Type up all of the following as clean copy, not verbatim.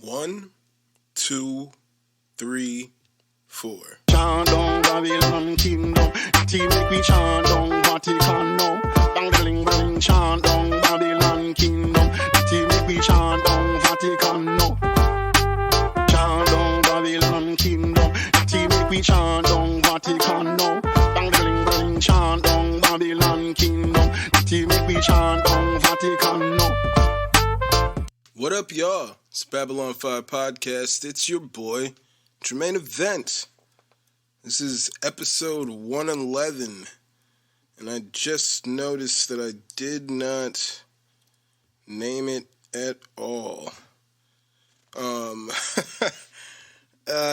1, 2, 3, 4. Chant down Babylon kingdom, team make me chant down Vatican now. Bang bling bling, chant down Babylon kingdom, team make me chant down Vatican now. Chant down Babylon kingdom, team make me chant down Vatican now. Bang bling bling, chant down Babylon kingdom, team make me chant down Vatican now. What up, y'all? It's Babylon 5 Podcast. It's your boy, Jermaine Event. This is episode 111, and I just noticed that I did not name it at all.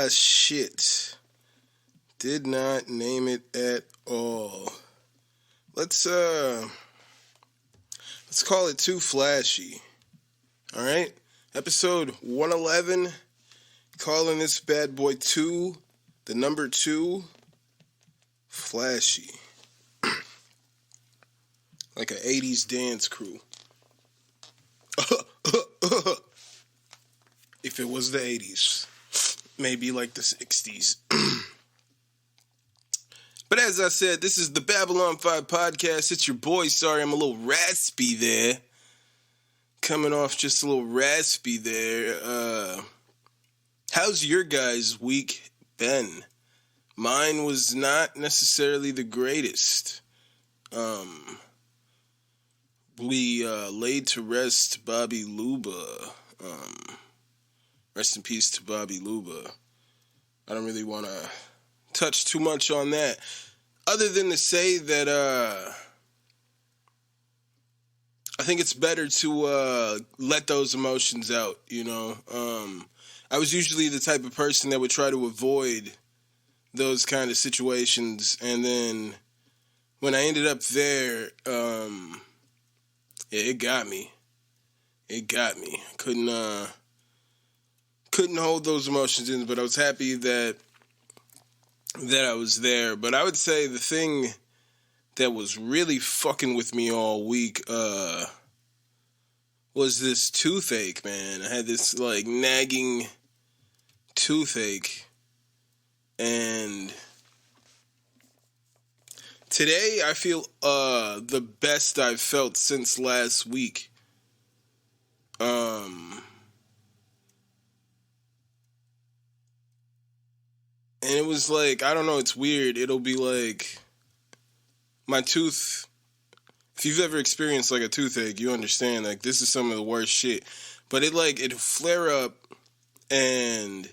Shit. Did not name it at all. Let's call it Too Flashy. Alright? Episode 111, calling this bad boy 2, the number 2, Flashy. Like an 80s dance crew. If it was the 80s. Maybe like the 60s. But as I said, this is the Babylon 5 Podcast. It's your boy. Sorry, I'm a little raspy there. Coming off just a little raspy there. How's your guys' week been? Mine was not necessarily the greatest. We laid to rest Bobby Luba. Rest in peace to Bobby Luba. I don't really want to touch too much on that, other than to say that I think it's better to let those emotions out, you know. I was usually the type of person that would try to avoid those kind of situations, and then when I ended up there, it got me. It got me. Couldn't hold those emotions in, but I was happy that I was there. But I would say the thing that was really fucking with me all week was this toothache, man. I had this like nagging toothache, and today I feel the best I've felt since last week. And it was like, I don't know, it's weird. It'll be like my tooth. If you've ever experienced like a toothache, you understand like this is some of the worst shit. But it'll flare up, and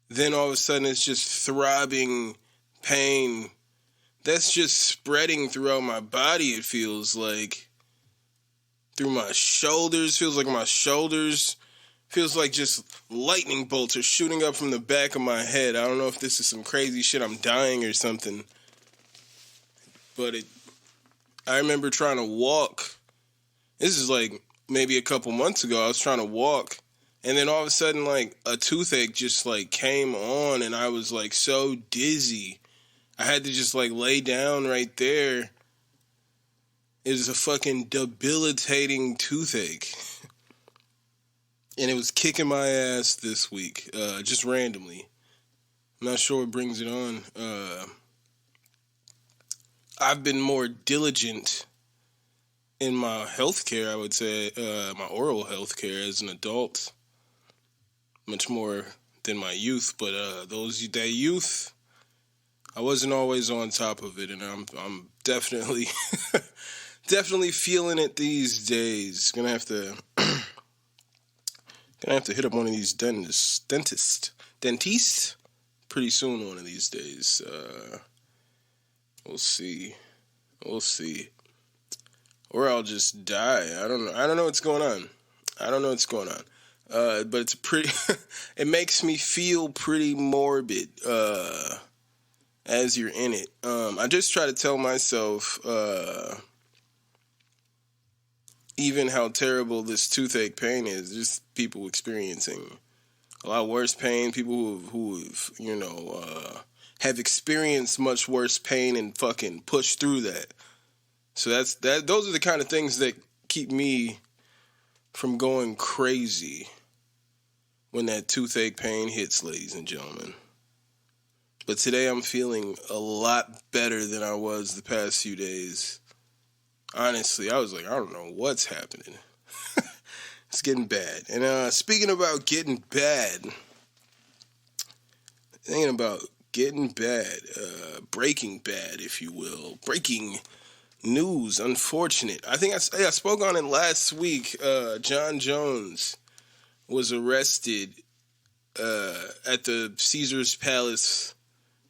then all of a sudden it's just throbbing pain that's just spreading throughout my body. It feels like through my shoulders. Feels like my shoulders. Feels like just lightning bolts are shooting up from the back of my head. I don't know if this is some crazy shit. I'm dying or something. But I remember trying to walk. This is like maybe a couple months ago. I was trying to walk, and then all of a sudden, like, a toothache just, like, came on, and I was, like, so dizzy. I had to just, like, lay down right there. It was a fucking debilitating toothache. And it was kicking my ass this week, just randomly. I'm not sure what brings it on. I've been more diligent in my healthcare, I would say, my oral healthcare as an adult, much more than my youth. But that youth, I wasn't always on top of it, and I'm definitely definitely feeling it these days. Gonna have to hit up one of these dentists pretty soon. One of these days. We'll see. Or I'll just die. I don't know what's going on. But it's pretty, it makes me feel pretty morbid, as you're in it. I just try to tell myself, even how terrible this toothache pain is. There's people experiencing a lot worse pain, people who've have experienced much worse pain and fucking pushed through that. So those are the kind of things that keep me from going crazy. when that toothache pain hits, ladies and gentlemen. But today I'm feeling a lot better than I was the past few days. Honestly, I was like, I don't know what's happening. It's getting bad. And speaking about getting bad, thinking about getting bad, breaking bad, if you will. Breaking news, unfortunate. I think I spoke on it last week. John Jones was arrested at the Caesars Palace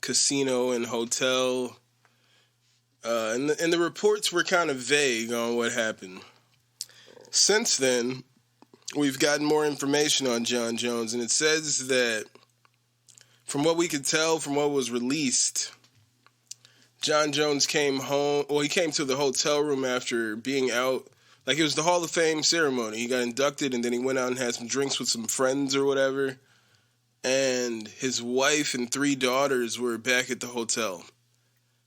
Casino and Hotel. And the reports were kind of vague on what happened. Since then, we've gotten more information on John Jones, and it says that, from what we could tell from what was released, John Jones came home. Well, he came to the hotel room after being out. Like, it was the Hall of Fame ceremony. He got inducted, and then he went out and had some drinks with some friends or whatever. And his wife and 3 daughters were back at the hotel.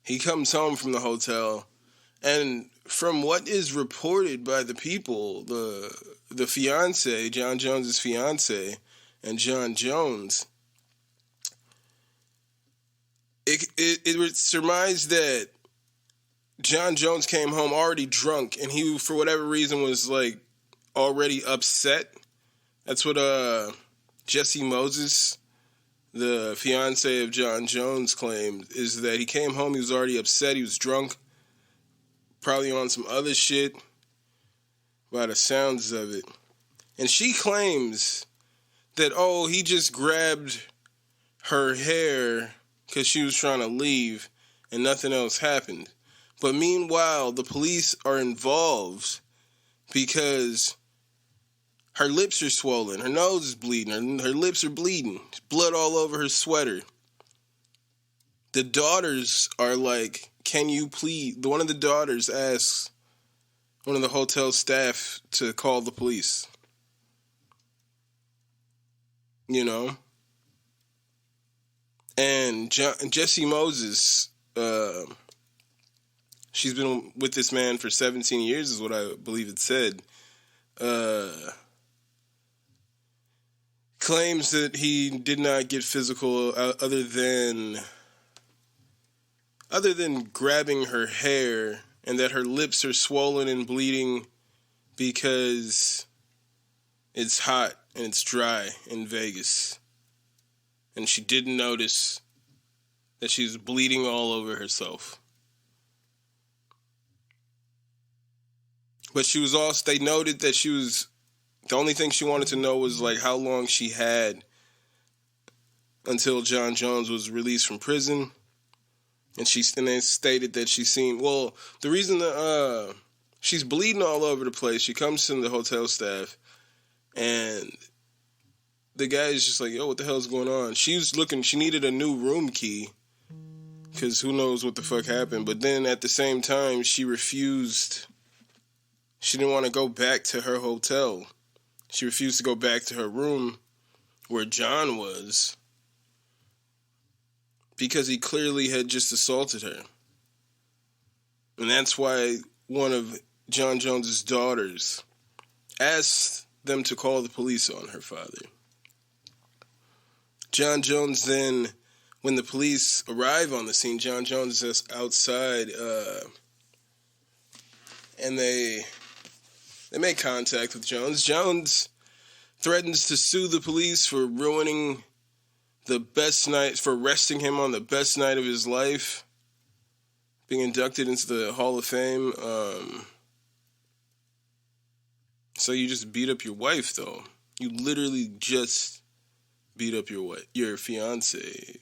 He comes home from the hotel, and from what is reported by the people, the fiance, John Jones's fiance, and John Jones, it was surmised that John Jones came home already drunk, and he, for whatever reason, was like already upset. That's what Jesse Moses, the fiance of John Jones, claimed, is that he came home, he was already upset, he was drunk, probably on some other shit, by the sounds of it. And she claims that, he just grabbed her hair because she was trying to leave and nothing else happened. But meanwhile, the police are involved because her lips are swollen, her nose is bleeding, her lips are bleeding, there's blood all over her sweater. The daughters are like, can you please... One of the daughters asks one of the hotel staff to call the police. You know? And Jesse Moses, she's been with this man for 17 years, is what I believe it said. Claims that he did not get physical other than grabbing her hair, and that her lips are swollen and bleeding because it's hot and it's dry in Vegas. And she didn't notice that she's bleeding all over herself. But they noted that the only thing she wanted to know was like how long she had until John Jones was released from prison. And they stated that the reason that she's bleeding all over the place, she comes to the hotel staff, and the guy's just like, yo, what the hell's going on? She needed a new room key, because who knows what the fuck happened. But then at the same time, she refused. She didn't want to go back to her hotel. She refused to go back to her room where John was, because he clearly had just assaulted her. And that's why one of John Jones's daughters asked them to call the police on her father. John Jones then, when the police arrive on the scene, John Jones is outside, and they make contact with Jones. Jones threatens to sue the police for ruining the best night, for arresting him on the best night of his life, being inducted into the Hall of Fame. So you just beat up your wife, though. You literally just beat up your fiance.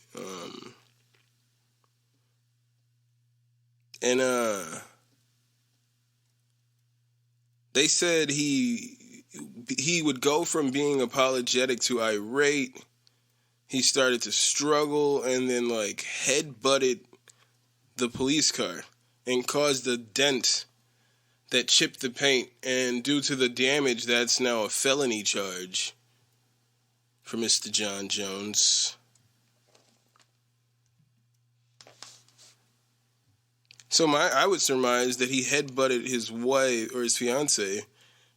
They said he would go from being apologetic to irate. He started to struggle and then head-butted the police car and caused a dent that chipped the paint. And due to the damage, that's now a felony charge for Mr. John Jones. So I would surmise that he head-butted his wife or his fiance.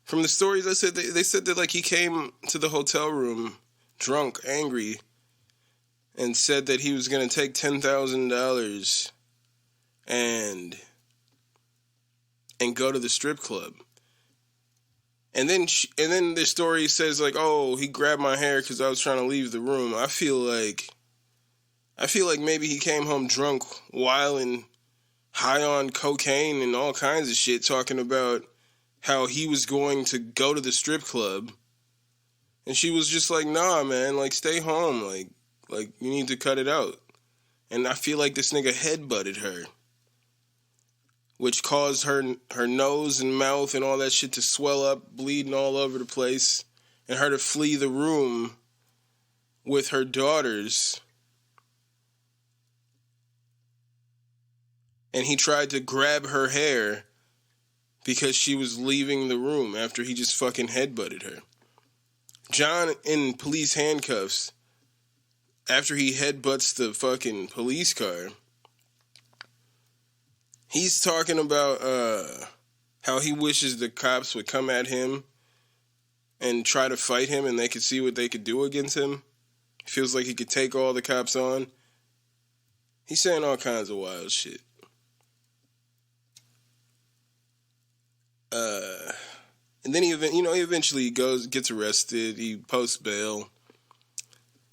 From the stories I said, they said that he came to the hotel room drunk, angry, and said that he was going to take $10,000 and go to the strip club. And then the story says like, oh, he grabbed my hair because I was trying to leave the room. I feel like maybe he came home drunk, wilding, high on cocaine and all kinds of shit, talking about how he was going to go to the strip club. And she was just like, nah, man, like, stay home. Like you need to cut it out. And I feel like this nigga headbutted her, which caused her nose and mouth and all that shit to swell up, bleeding all over the place, and her to flee the room with her daughters. And he tried to grab her hair because she was leaving the room after he just fucking headbutted her. John in police handcuffs after he headbutts the fucking police car. He's talking about how he wishes the cops would come at him and try to fight him and they could see what they could do against him. He feels like he could take all the cops on. He's saying all kinds of wild shit. And then he eventually gets arrested. He posts bail.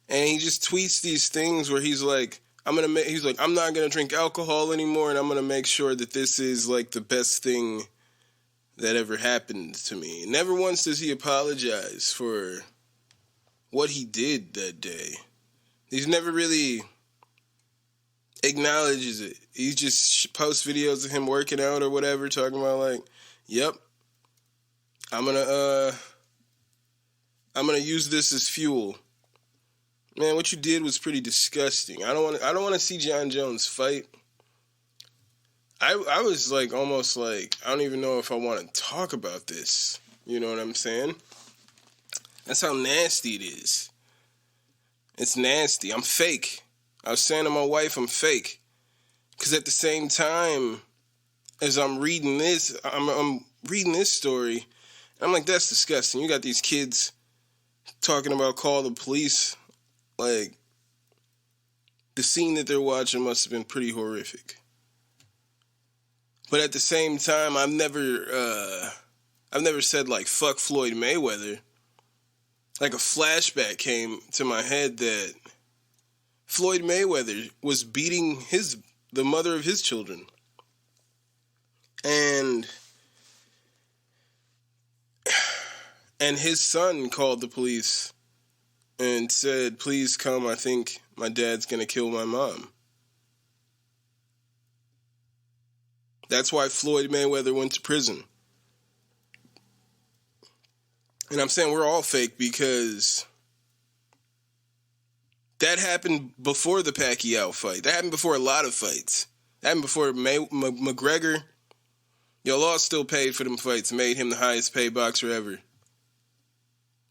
And he just tweets these things where he's like, I'm not gonna drink alcohol anymore, and I'm gonna make sure that this is like the best thing that ever happened to me. Never once does he apologize for what he did that day. He's never really acknowledges it. He just posts videos of him working out or whatever, talking about like, yep, I'm gonna use this as fuel. Man, what you did was pretty disgusting. I don't want to see Jon Jones fight. I was like almost like I don't even know if I want to talk about this. You know what I'm saying? That's how nasty it is. It's nasty. I'm fake. I was saying to my wife, I'm fake. Because at the same time as I'm reading this, I'm reading this story, I'm like, that's disgusting. You got these kids talking about call the police. Like, the scene that they're watching must have been pretty horrific. But at the same time, I've never said, like, fuck Floyd Mayweather. Like, a flashback came to my head that Floyd Mayweather was beating the mother of his children. And his son called the police and said, please come, I think my dad's going to kill my mom. That's why Floyd Mayweather went to prison. And I'm saying we're all fake because that happened before the Pacquiao fight. That happened before a lot of fights. That happened before McGregor. Yo, Law still paid for them fights, made him the highest paid boxer ever.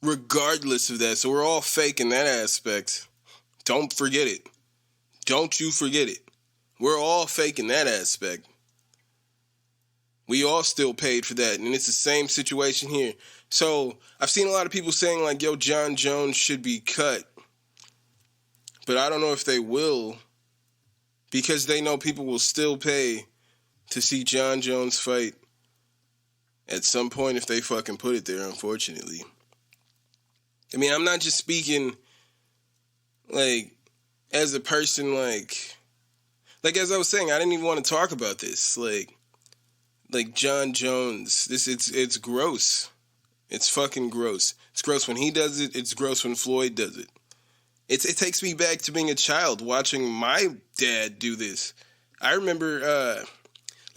Regardless of that. So we're all fake in that aspect. Don't forget it. Don't you forget it. We're all fake in that aspect. We all still paid for that. And it's the same situation here. So I've seen a lot of people saying like, yo, Jon Jones should be cut. But I don't know if they will. Because they know people will still pay to see Jon Jones fight at some point if they fucking put it there, unfortunately. I mean, I'm not just speaking, like, as a person, like as I was saying, I didn't even want to talk about this. Like Jon Jones, it's gross. It's fucking gross. It's gross when he does it. It's gross when Floyd does it. It takes me back to being a child watching my dad do this. I remember,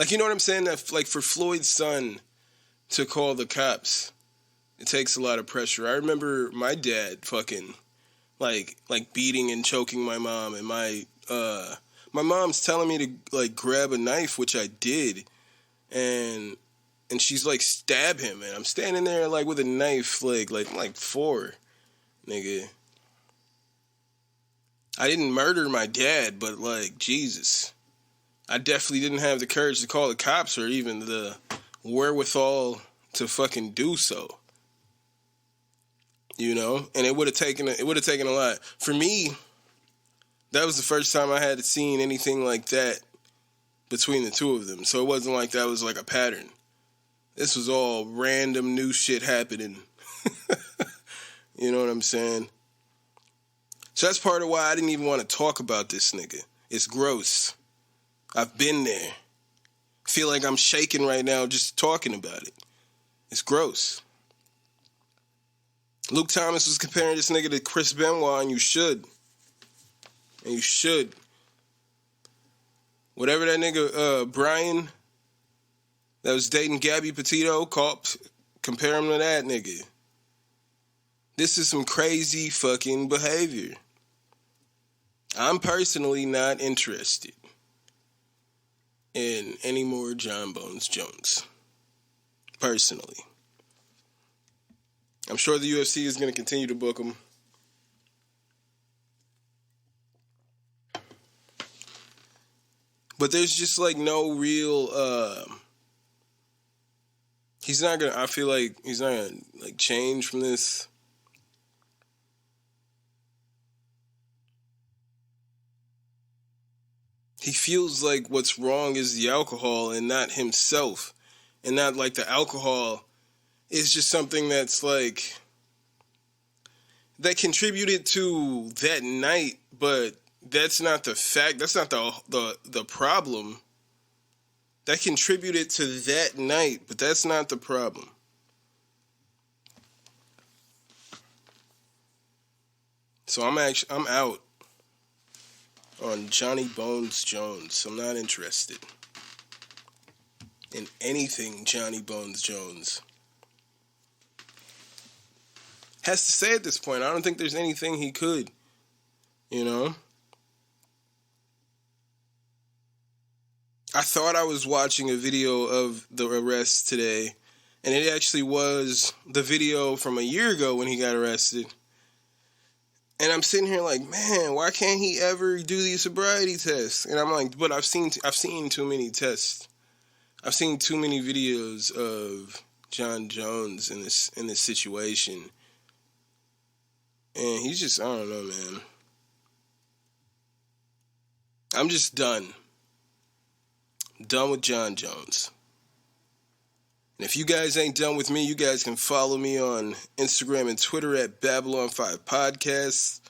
you know what I'm saying? That, like, for Floyd's son to call the cops, it takes a lot of pressure. I remember my dad fucking, like beating and choking my mom, and my mom's telling me to, like, grab a knife, which I did, and she's like, stab him, and I'm standing there, like, with a knife, like I'm like 4, nigga. I didn't murder my dad, but, like, Jesus. I definitely didn't have the courage to call the cops or even the wherewithal to fucking do so. you know, and it would have taken a lot. For me, that was the first time I had seen anything like that between the two of them. So it wasn't like that was like a pattern. This was all random new shit happening. You know what I'm saying? So that's part of why I didn't even want to talk about this nigga. It's gross. I've been there. I feel like I'm shaking right now just talking about it. It's gross. Luke Thomas was comparing this nigga to Chris Benoit, and you should. And you should. Whatever that nigga, Brian, that was dating Gabby Petito, compare him to that nigga. This is some crazy fucking behavior. I'm personally not interested in any more John Bones Jones. Personally. I'm sure the UFC is going to continue to book him. But there's just like no real, I feel like he's not going to like change from this. He feels like what's wrong is the alcohol and not himself. And not like the alcohol is just something that's like, that contributed to that night, but that's not the fact. That's not the problem. That contributed to that night, but that's not the problem. So I'm out on Johnny Bones Jones. I'm not interested in anything Johnny Bones Jones has to say at this point. I don't think there's anything he could, you know? I thought I was watching a video of the arrest today, and it actually was the video from a year ago when he got arrested. And I'm sitting here like, man, why can't he ever do these sobriety tests? And I'm like, but I've seen too many tests. I've seen too many videos of John Jones in this situation. And he's just, I don't know, man. I'm just done. Done with John Jones. And if you guys ain't done with me, you guys can follow me on Instagram and Twitter at Babylon5 Podcasts.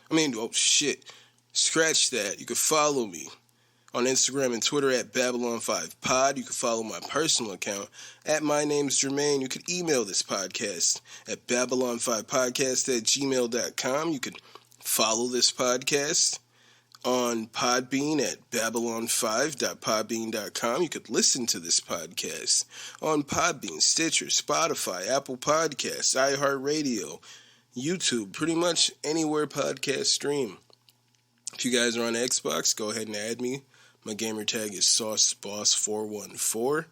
Scratch that. You can follow me on Instagram and Twitter at Babylon5 Pod. You can follow my personal account at My Name's Jermaine. You can email this podcast at Babylon5Podcast@gmail.com. You can follow this podcast on Podbean at Babylon5.podbean.com. You could listen to this podcast on Podbean, Stitcher, Spotify, Apple Podcasts, iHeartRadio, YouTube, pretty much anywhere podcasts stream. If you guys are on Xbox, go ahead and add me. My gamer tag is SauceBoss414.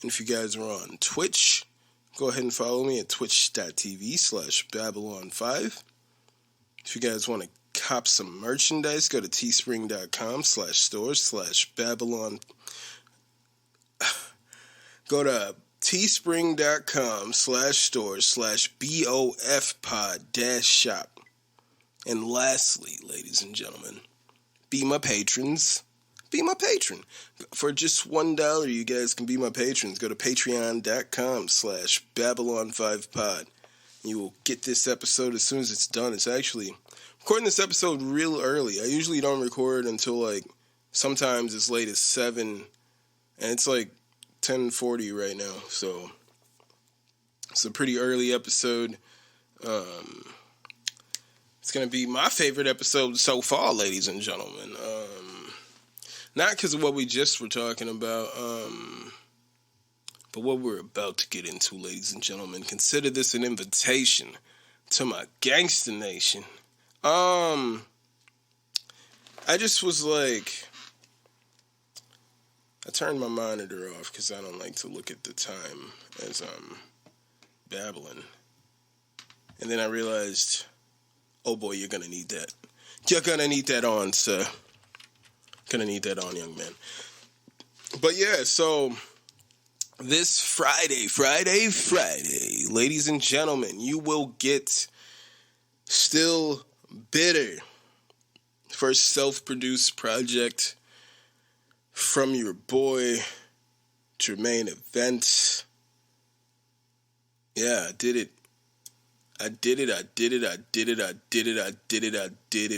And if you guys are on Twitch, go ahead and follow me at twitch.tv/Babylon5. If you guys want to cop some merchandise, go to teespring.com/stores/Babylon. Go to teespring.com/stores/BOFpod-shop. And lastly, ladies and gentlemen, be my patrons. Be my patron. For just $1, you guys can be my patrons. Go to patreon.com/Babylon5pod. You will get this episode as soon as it's done. It's actually recording this episode real early. I usually don't record until like sometimes as late as 7, and it's like 10:40 right now. So it's a pretty early episode. It's gonna be my favorite episode so far, ladies and gentlemen. Not because of what we just were talking about, but what we're about to get into, ladies and gentlemen. Consider this an invitation to my gangster nation. I just was like, I turned my monitor off because I don't like to look at the time as I'm babbling. And then I realized, oh boy, you're going to need that. You're going to need that on, sir. Going to need that on, young man. But yeah, so this Friday, ladies and gentlemen, you will get Still Bitter. First self-produced project from your boy, Jermaine Events. Yeah, I did it. I did it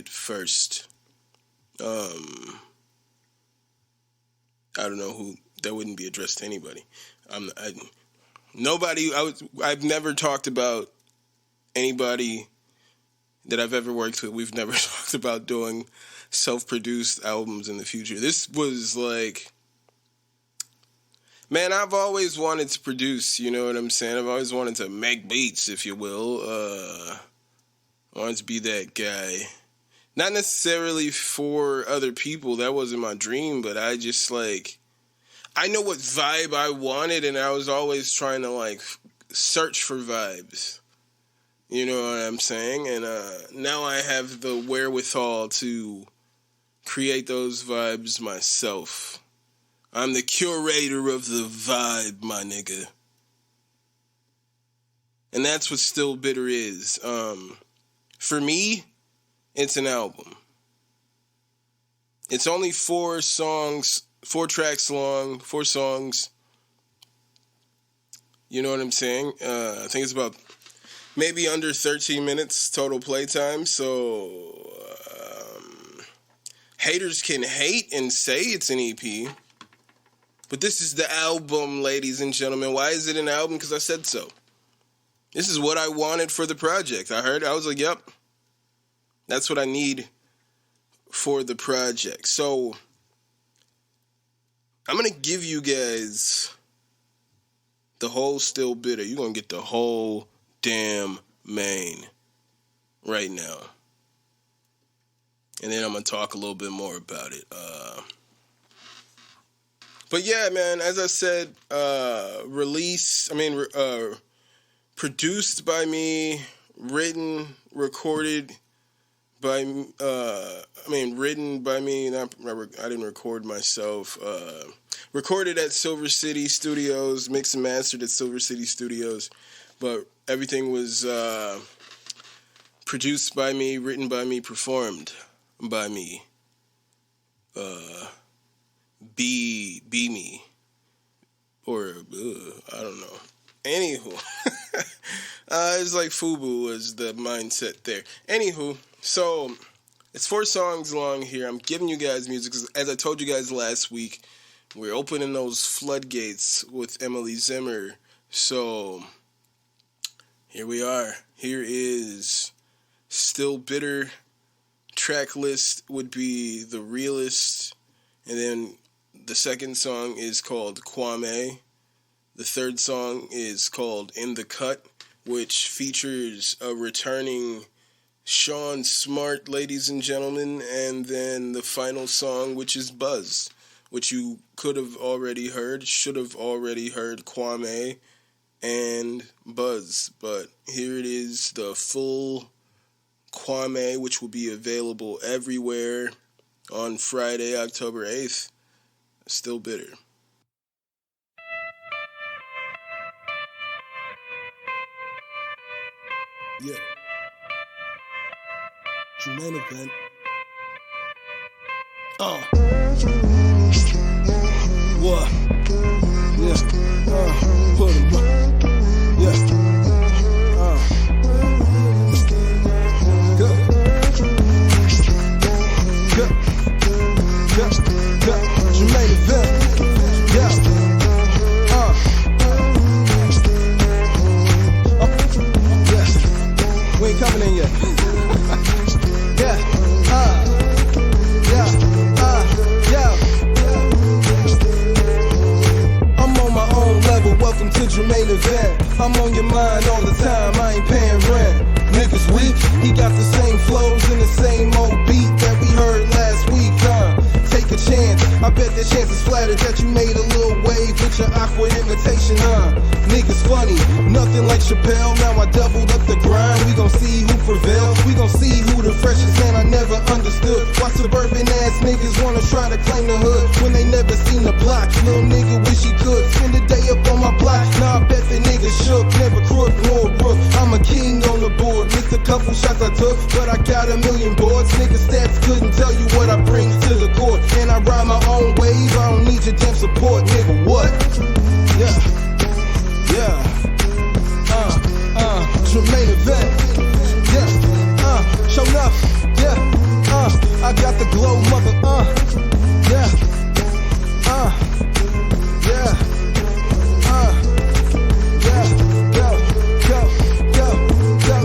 first. I don't know who, that wouldn't be addressed to anybody. I've never talked about anybody that I've ever worked with. We've never talked about doing self-produced albums in the future. This was like, man, I've always wanted to produce, you know what I'm saying? I've always wanted to make beats, if you will. I wanted to be that guy. Not necessarily for other people, that wasn't my dream, but I just like, I know what vibe I wanted, and I was always trying to like search for vibes. You know what I'm saying? And now I have the wherewithal to create those vibes myself. I'm the curator of the vibe, my nigga. And that's what Still Bitter is. For me, it's an album. It's only 4 tracks long, 4 songs. You know what I'm saying? I think it's about maybe under 13 minutes total playtime. So haters can hate and say it's an EP. But this is the album, ladies and gentlemen. Why is it an album? Because I said so. This is what I wanted for the project. I was like, yep. That's what I need for the project. So I'm going to give you guys the whole Still Bitter. You're going to get the whole damn main right now. And then I'm going to talk a little bit more about it. But yeah, man, as I said, produced by me, written by me, I didn't record myself. Recorded at Silver City Studios, mixed and mastered at Silver City Studios, but everything was produced by me, written by me, performed by me. Be me. Or, I don't know. Anywho. It's like FUBU was the mindset there. Anywho, so it's 4 songs long here. I'm giving you guys music because, as I told you guys last week, we're opening those floodgates with Emily Zimmer. So here we are. Here is Still Bitter. Track list would be The Realist. And then the second song is called Kwame. The third song is called In the Cut, which features a returning Sean Smart, ladies and gentlemen. And then the final song, which is Buzz, which you could have already heard, should have already heard Kwame and Buzz. But here it is, the full Kwame, which will be available everywhere on Friday, October 8th. Still Bitter. Yeah. Jermaine Event. What? Yeah. Put him up. Yeah. Good. Good. Good. Good. Jermaine Event. Yeah. Yes. We ain't coming in yet. Yeah. I'm on my own level. Welcome to Jermaine Event. I'm on your mind all the time. I ain't paying rent. Niggas weak. He got the same flows and the same old beat that we heard last week. Take a chance. I bet the chance is flattered that you made a little wave with your awkward imitation, Niggas funny, nothing like Chappelle. Now I doubled up the grind. We gon' see who prevails. We gon' see who the freshest. Man, I never understood why suburban ass niggas wanna try to claim the hood when they never seen the block. Little nigga wish he could spend the day up on my block. Nah, I bet the nigga shook. Never crook nor rook. I'm a king on the board. Mr. couple shots I took, but I got a million boards. Niggas stats couldn't tell you what I bring to the court. And I ride my own wave, I don't need your damn support, nigga, what? Yeah, yeah. Jermaine event, yeah, show enough, yeah, I got the glow, mother, yeah, yeah, go.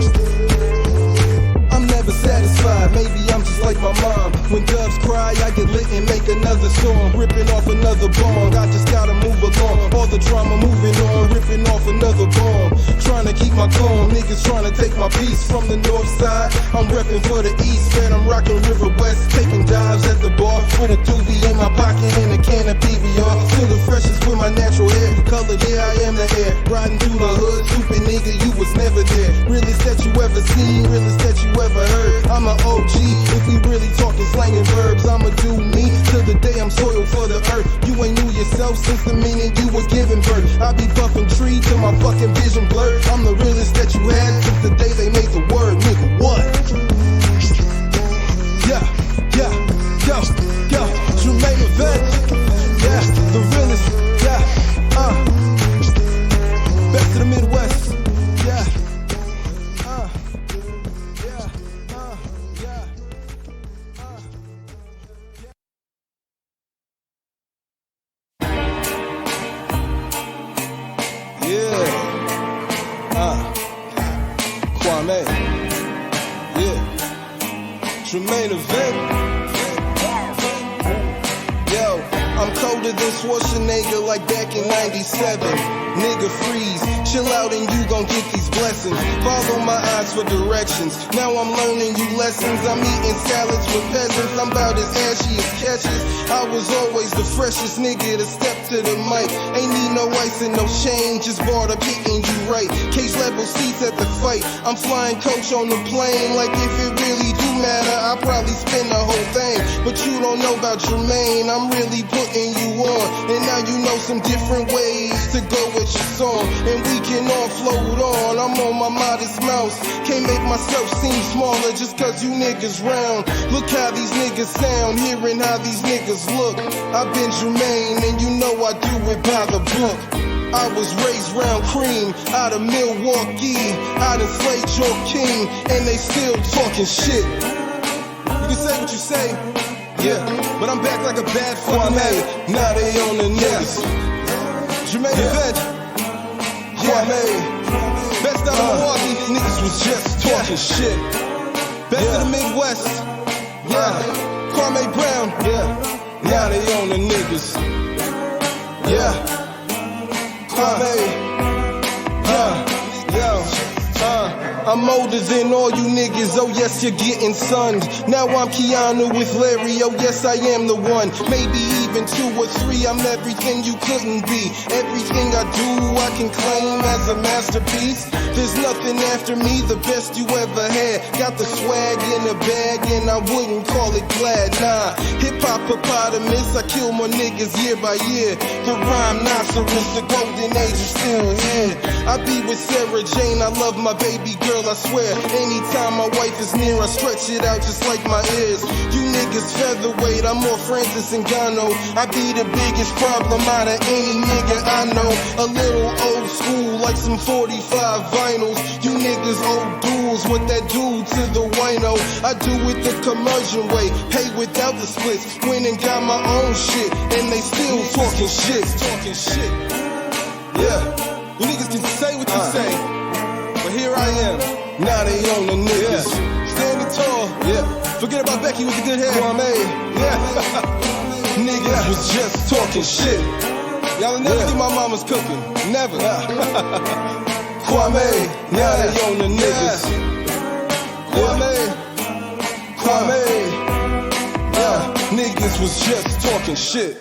I'm never satisfied, maybe I'm just like my mom. When doves cry, I get lit and make another song, ripping off another bomb. I just gotta move along, all the drama moving on, ripping off another bomb. Trying to keep my calm, niggas trying to take my peace from the north side. I'm repping for the east, man, I'm rocking River West, taking dives at the bar with a doobie in my pocket and a can of PBR. Still the freshest with my natural hair, colored, yeah, I am the air. Riding through the hood, stupid nigga, you was never there. Realest that you ever seen, realest that you ever heard. I'm an OG, if we really talking slang and verbs, I'ma do me till the day I'm soil for the earth. You ain't knew yourself since the minute you was giving birth. I be buffing tree till my fucking vision blurred. I'm the realest that you had since the day they made the word, nigga, what? Yeah, yeah, yo, Jermaine event, yeah, the realest, yeah, back to the Midwest, yeah, Kwame, yeah, Jermaine event. Yo, I'm colder than Schwarzenegger like back in 97. Nigga freeze, chill out and you gon' get these blessings. Follow my eyes for directions. Now I'm learning you lessons. I'm eating salads with peasants. I'm about as ashy as catches. I was always the freshest nigga to step to the mic. Ain't need no ice and no chain, just bought up hitting you right. Case level seats at the fight. I'm flying coach on the plane. Like if it really do matter, I'll probably spin the whole thing. But you don't know about Jermaine, I'm really putting you on. And now you know some different ways to go with your song. And we can all float on, I'm on my modest mouse. Can't make myself seem smaller just cause you niggas round. Look how these niggas sound, hearing how these niggas look. I've been Jermaine and you know I do it by the book. I was raised round cream, out of Milwaukee. I done slayed your king, and they still talking shit. You can say what you say, yeah, but I'm back like a bad fucking habit. Now they on the niggas. Jermaine event, Kwame, best out of Milwaukee. Niggas was just talking shit. Best of the Midwest, yeah, Kwame Brown, yeah. Now they on the niggas, yeah. I'm older than all you niggas, oh yes you're getting sunned. Now I'm Keanu with Larry, oh yes I am the one. Maybe even 2 or 3, I'm everything you couldn't be. Everything I do I can claim as a masterpiece. There's nothing after me, the best you ever had. Got the swag in the bag and I wouldn't call it glad, nah. Hip-hop hippopotamus, I kill more niggas year by year. The rhinoceros, the golden age is still here. I be with Sarah Jane, I love my baby girl, I swear. Anytime my wife is near, I stretch it out just like my ears. You niggas featherweight, I'm more Francis Ngannou. I be the biggest problem out of any nigga I know. A little old school, like some 45 vinyls. You niggas old duels, what that do to the wino. I do it the commercial way, pay without the splits. Went and got my own shit, and they still talking shit. Yeah. You niggas can say what you say, but here I am. Now they on the niggas. Standing tall, yeah. Forget about Becky with the good hair. Kwame, yeah. Niggas was just talking shit. Y'all never get my mama's cooking. Never. Kwame, now they on the niggas. Kwame, yeah. Niggas was just talking shit.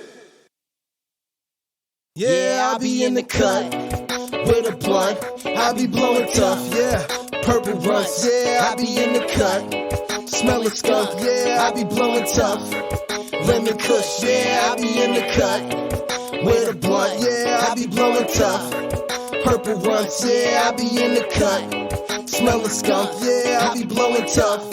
Yeah, I be in the cut with a blunt, I be blowing tough, yeah. Purple runs, yeah, I be in the cut. Smell a skunk, yeah, I be blowing tough. Lemon kush, yeah, I be in the cut. With a blunt, yeah, I be blowing tough. Purple runs, yeah, I be in the cut. Smell a skunk, yeah, I be blowing tough.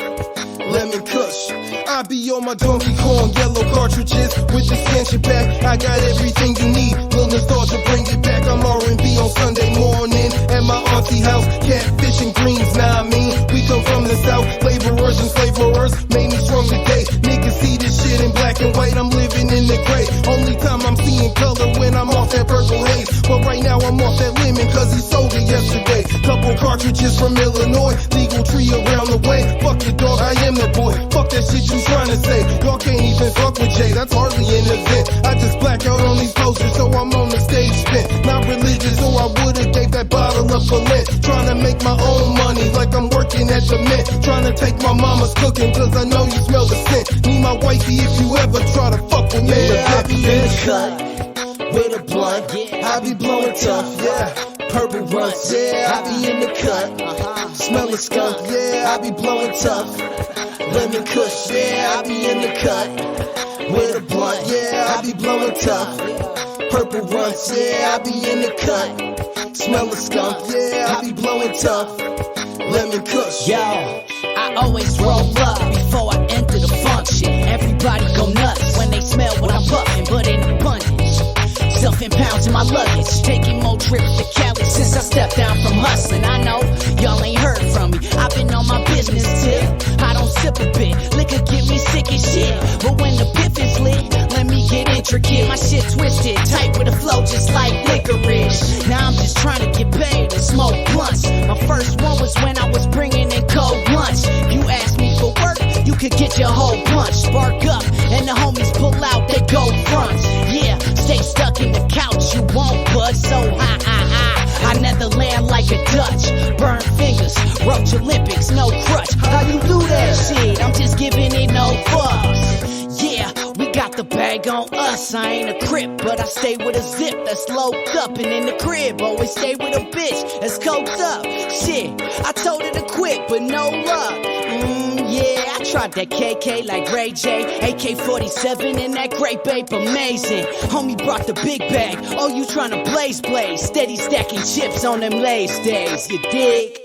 Lemon Kush. I be on my Donkey Kong yellow cartridges with the expansion pack. I got everything you need. Lil nostalgia, bring it back. I'm R&B on Sunday morning at my auntie house. Catfish and greens, nah, I mean, we come from the south. Laborers and flavorers made me strong today. Niggas see this shit in black and white. I'm living in the gray. Only time I'm seeing color when I'm off that purple haze. But right now I'm off that lemon cause he sold it yesterday. Couple cartridges from Illinois. Legal tree around the way. Fuck your dog, I am the boy. Fuck that shit you trying to say. Y'all can't even fuck with Jay. That's hardly an event. I just black out on these posters so I'm on the stage spent. Not religious so I would've gave that bottle up for Lent. Trying to make my own money like I'm working at the mint. Trying to take my mama's cooking cause I know you smell the scent. Need my wifey if you ever try to fuck with me. Yeah, I be in the cut with a blunt. I be blowing tough, yeah. Purple runs, yeah. I be in the cut. Smell a skunk, yeah. I be blowing tough. Lemon Kush, yeah. I be in the cut with a blunt, yeah. I be blowing tough. Purple runs, yeah. I be in the cut. Smell a skunk, yeah. I be blowing tough. Lemon Kush, yo. I always roll up before I enter the function. Everybody go nuts when they smell what I'm puffing, but in abundance. Stuffing pounds in my luggage, taking more trips to Cali since I stepped down from hustling. I know y'all ain't heard from me. I've been on my business tip. I don't sip a bit. Liquor get me sick as shit. But when the piff is lit, let me get intricate. My shit twisted, tight with a flow just like licorice. Now I'm just trying to get paid and smoke blunts. My first one was when I was bringing in cold lunch. If you ask me for work, you could get your whole bunch. Spark up and the homies pull out, they go fronts. Yeah, stay stuck in the couch, you won't budge. So I never land like a Dutch. Burn fingers, roach Olympics, no crutch. How you do that shit? I'm just giving it no fucks. Yeah, we got the bag on us. I ain't a crip, but I stay with a zip that's loped up. And in the crib, always stay with a bitch that's coked up. Shit, I told her to quit, but no luck. Yeah, I tried that KK like Ray J, AK-47 and that great babe, amazing. Homie brought the big bag, oh you tryna blaze, steady stacking chips on them Lays days, you dig?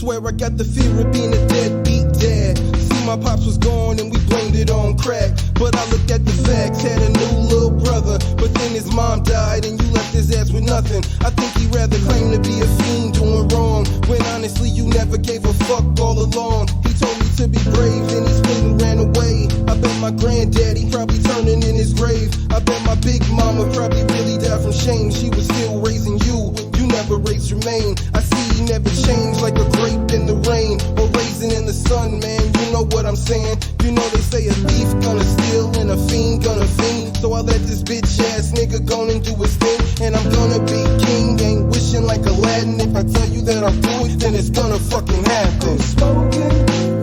Swear I got the fear of being a deadbeat dad. See my pops was gone and we blamed it on crack. But I looked at the facts, had a new little brother. But then his mom died and you left his ass with nothing. I think he rather claim to be a fiend doing wrong, when honestly you never gave a fuck all along. He told me to be brave and he split and ran away. I bet my granddaddy probably turning in his grave. I bet my big mama probably really died from shame. She was still raising you, you never raised Jermaine. I see he never changed like a grape in the rain or raisin in the sun, man. You know what I'm saying? You know they say a thief gonna steal and a fiend gonna fiend. So I let this bitch ass nigga go and do his thing. And I'm gonna be king, ain't wishing like Aladdin. If I tell you that I'll do it, then it's gonna fucking happen.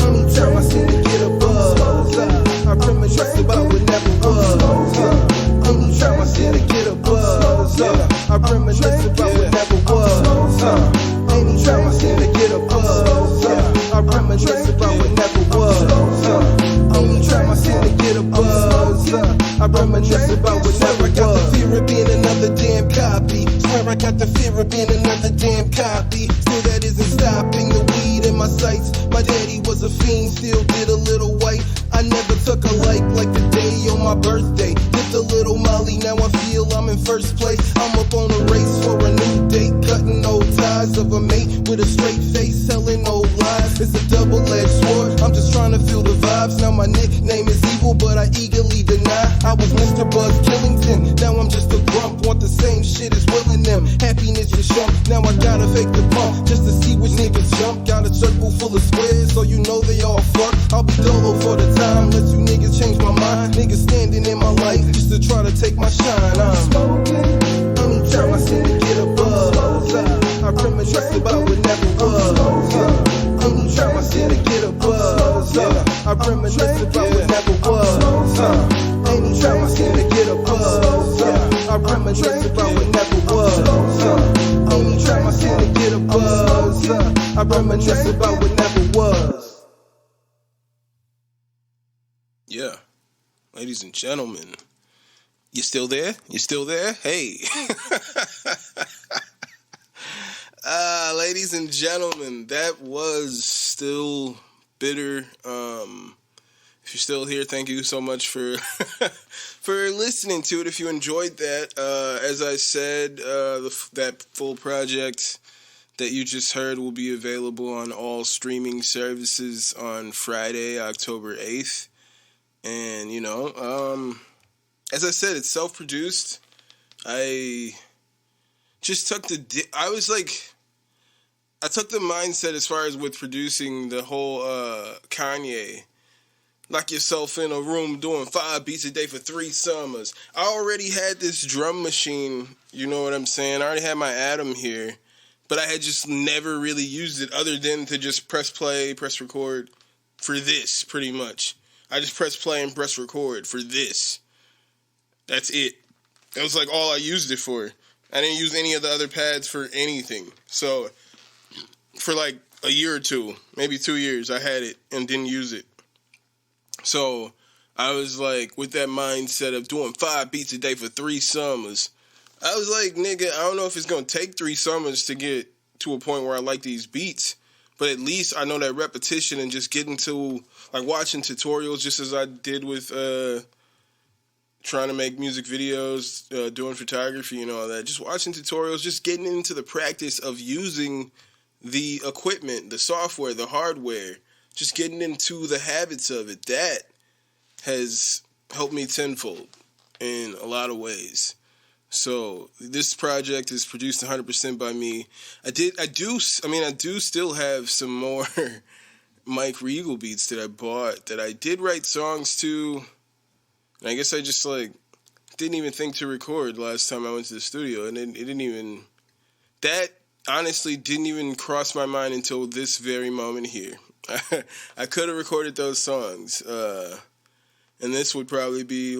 Anytime I seem to get a buzz, I reminisce about what never was. Anytime I seem to get a buzz, I reminisce about what never was. Anytime I seem to get a buzz, I reminisce about what never was. Anytime I seem to get a buzz, I reminisce about what never was. I got the fear of being another damn copy. Swear I got the fear of being another damn copy. Still that isn't stopping the weed in my sights. My daddy was a fiend, still did a little white. I never took a like the day on my birthday. Dipped a little Molly, now I feel I'm in first place. I'm up on a race for a new date, cutting old ties of a mate with a straight face, telling old lies. It's a double-edged sword, I'm just trying to feel the vibes. Now my nickname is evil, but I eagerly deny. I was Mr. Buzz Killington, now I'm just a grump. Want the same shit as Will and them, happiness is shump. Now I gotta fake the pump, just to see which niggas jump. Got a circle full of squares, so you know they all fuck. I'll be dolo for the time, let you niggas change my mind. Niggas standing in my life, just to try to take my shine. I'm smoking, anytime I seem to get a buzz, I reminisce about what never was. Anytime I seem to get a buzz, I reminisce about what never was. Anytime I seem to get a buzz, I reminisce about what never was. Anytime I seem to get a buzz, I reminisce about what never was. Yeah. Ladies and gentlemen, you still there? You still there? Hey. Ladies and gentlemen, that was Still Bitter. If you're still here, thank you so much for for listening to it. If you enjoyed that, as I said, that full project that you just heard will be available on all streaming services on Friday, October 8th. And, you know, as I said, it's self-produced. I just took I took the mindset as far as with producing the whole Kanye. Lock yourself in a room doing 5 beats a day for 3 summers. I already had this drum machine, you know what I'm saying? I already had my Atom here, but I had just never really used it other than to just press play, press record for this, pretty much. I just press play and press record for this. That's it. That was like all I used it for. I didn't use any of the other pads for anything. So for like a year or two, maybe 2 years, I had it and didn't use it. So I was like, with that mindset of doing 5 beats a day for 3 summers, I was like, nigga, I don't know if it's going to take 3 summers to get to a point where I like these beats, but at least I know that repetition and just getting to, like, watching tutorials just as I did with trying to make music videos, doing photography and all that. Just watching tutorials, just getting into the practice of using the equipment, the software, the hardware, just getting into the habits of it. That has helped me tenfold in a lot of ways. So this project is produced 100% by me. I do still have some more Mike Regal beats that I bought that I did write songs to. And I guess I just didn't even think to record last time I went to the studio, and it didn't even, that honestly didn't even cross my mind until this very moment here. I could have recorded those songs, and this would probably be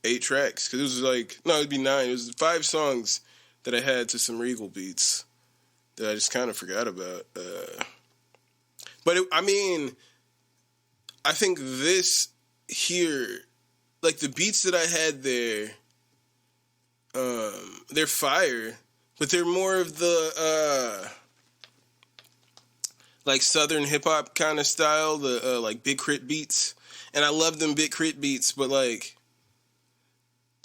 8 tracks, because it was it'd be 9. It was 5 songs that I had to some Regal beats that I just kind of forgot about. But I think this here, the beats that I had there, they're fire, but they're more of the Southern hip hop kind of style, the Big Crit beats, and I love them Big Crit beats. But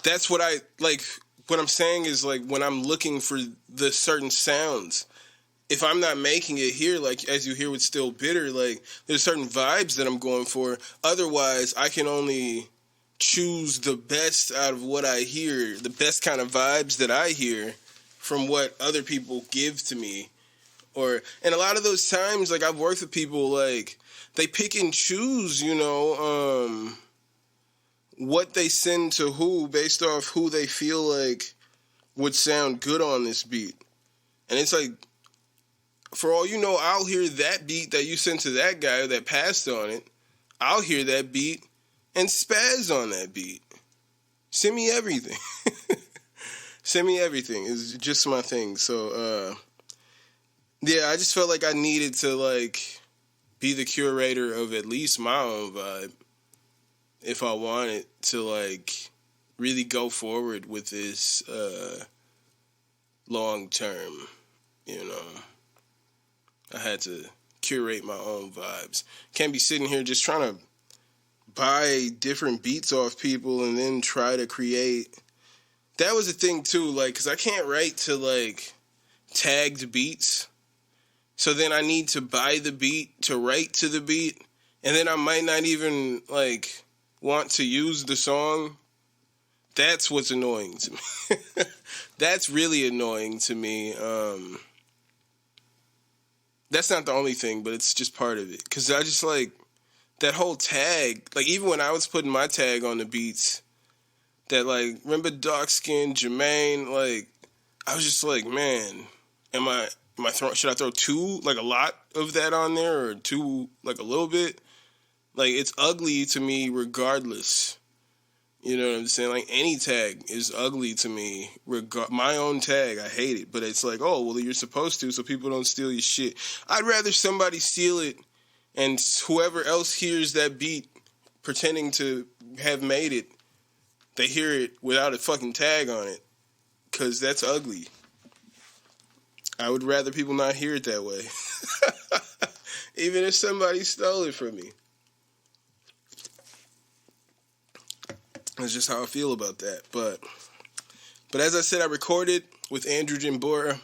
that's what I like. What I'm saying is when I'm looking for the certain sounds, if I'm not making it here, as you hear with Still Bitter, there's certain vibes that I'm going for. Otherwise, I can only choose the best out of what I hear, the best kind of vibes that I hear from what other people give to me. And a lot of those times, I've worked with people, they pick and choose, what they send to who based off who they feel would sound good on this beat. And it's for all you know, I'll hear that beat that you sent to that guy that passed on it. I'll hear that beat and spaz on that beat. Send me everything. Send me everything is just my thing. So, yeah, I just felt like I needed to, be the curator of at least my own vibe if I wanted to, really go forward with this long term, I had to curate my own vibes. Can't be sitting here just trying to buy different beats off people and then try to create. That was a thing, too, because I can't write to, tagged beats. So then I need to buy the beat to write to the beat, and then I might not even, want to use the song. That's what's annoying to me. That's really annoying to me. That's not the only thing, but it's just part of it. Because I just, that whole tag, even when I was putting my tag on the beats, that, remember Dark Skin, Jermaine, I was just man, should I throw 2, a lot of that on there, or 2, a little bit? Like, it's ugly to me regardless. You know what I'm saying? Like, any tag is ugly to me. My own tag, I hate it. But it's like, oh, well, you're supposed to so people don't steal your shit. I'd rather somebody steal it and whoever else hears that beat pretending to have made it, they hear it without a fucking tag on it. Because that's ugly. I would rather people not hear it that way. Even if somebody stole it from me. That's just how I feel about that. But as I said, I recorded with Andrew Jimbora.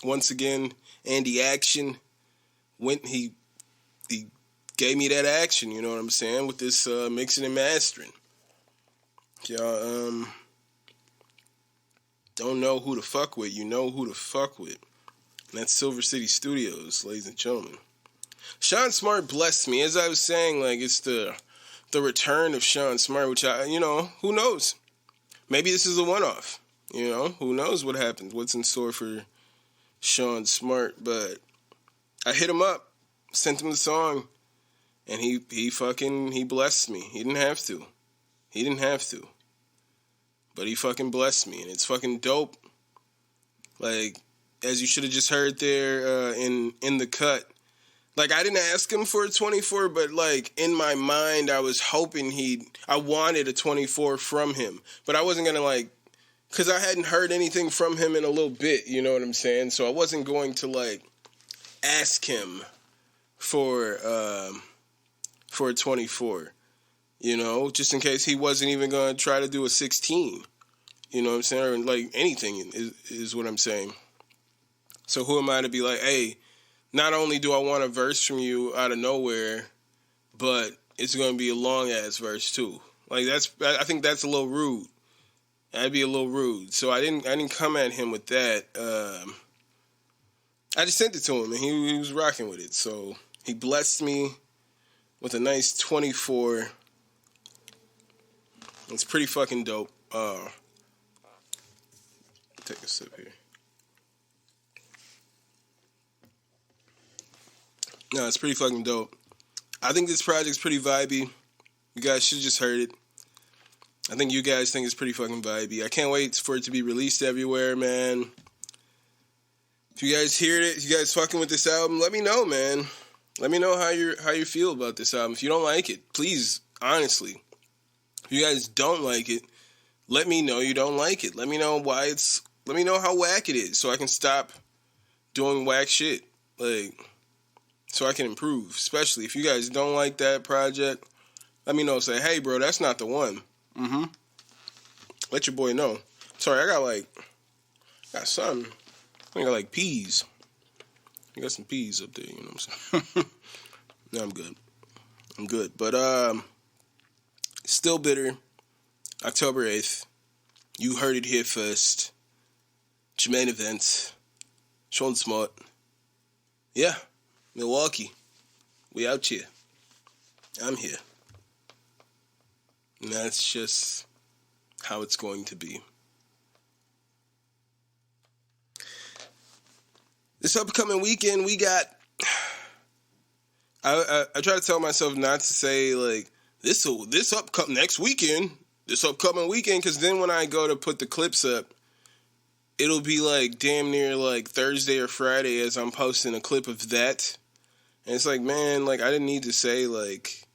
Once again, Andy Action. He gave me that action, you know what I'm saying, with this mixing and mastering. Y'all don't know who to fuck with. You know who to fuck with. And that's Silver City Studios, ladies and gentlemen. Sean Smart blessed me. As I was saying, like, it's the return of Sean Smart, which who knows? Maybe this is a one-off. Who knows what happens, what's in store for Sean Smart. But I hit him up, sent him the song, and he blessed me. He didn't have to. But he fucking blessed me, and it's fucking dope. Like, as you should have just heard there in the cut. Like, I didn't ask him for a 24, but, like, in my mind, I was hoping I wanted a 24 from him. But I wasn't going to, like, because I hadn't heard anything from him in a little bit, you know what I'm saying? So I wasn't going to, like, ask him for a 24, just in case he wasn't even going to try to do a 16, you know what I'm saying? Or, like, anything is what I'm saying. So who am I to be like, hey, not only do I want a verse from you out of nowhere, but it's going to be a long-ass verse, too. Like, I think that's a little rude. That'd be a little rude. So I didn't come at him with that. I just sent it to him, and he was rocking with it. So he blessed me with a nice 24. It's pretty fucking dope. Take a sip here. No, it's pretty fucking dope. I think this project's pretty vibey. You guys should have just heard it. I think you guys think it's pretty fucking vibey. I can't wait for it to be released everywhere, man. If you guys hear it, if you guys fucking with this album, let me know, man. Let me know how you feel about this album. If you don't like it, please, honestly. If you guys don't like it, let me know you don't like it. Let me know let me know how whack it is so I can stop doing whack shit. Like, so I can improve. Especially if you guys don't like that project, let me know. Say, hey, bro, that's not the one. Let your boy know. Sorry, I got something. I think I got peas. I got some peas up there, you know what I'm saying? No, I'm good. But, Still Bitter, October 8th. You heard it here first. Jermaine event. Sean Smart. Yeah, Milwaukee. We out here. I'm here. And that's just how it's going to be. This upcoming weekend, we got... I try to tell myself not to say, like, this upcoming weekend, because then when I go to put the clips up, it'll be, like, damn near, like, Thursday or Friday as I'm posting a clip of that. And it's like, man, like, I didn't need to say, like...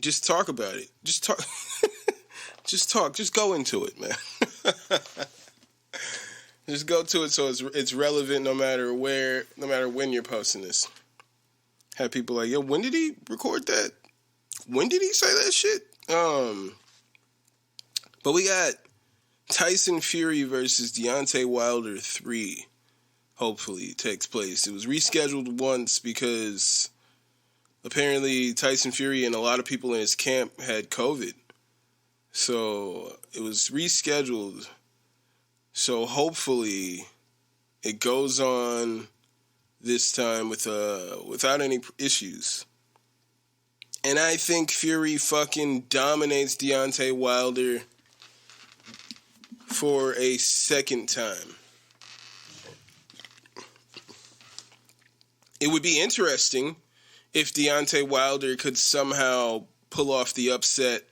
Just talk about it. Just talk. Just talk. Just go into it, man. Just go to it so it's relevant no matter when you're posting this. Have people like, yo, when did he record that? When did he say that shit? But we got Tyson Fury versus Deontay Wilder 3. Hopefully takes place. It was rescheduled once because apparently Tyson Fury and a lot of people in his camp had COVID. So it was rescheduled. So hopefully it goes on this time without any issues. And I think Fury fucking dominates Deontay Wilder for a second time. It would be interesting if Deontay Wilder could somehow pull off the upset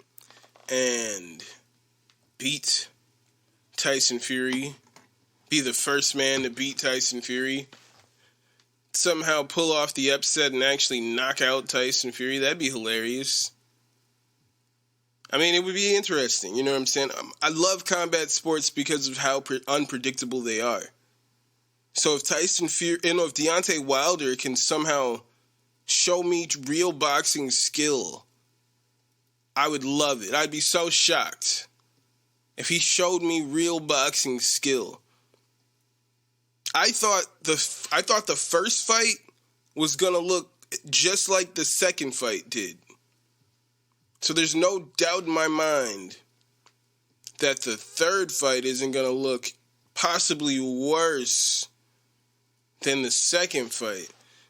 and beat Tyson Fury, be the first man to beat Tyson Fury, somehow pull off the upset and actually knock out Tyson Fury, that'd be hilarious. I mean, it would be interesting, you know what I'm saying? I love combat sports because of how unpredictable they are. So if if Deontay Wilder can somehow show me real boxing skill, I would love it. I'd be so shocked if he showed me real boxing skill. I thought the first fight was gonna look just like the second fight did. So there's no doubt in my mind that the third fight isn't gonna look possibly worse than the second fight.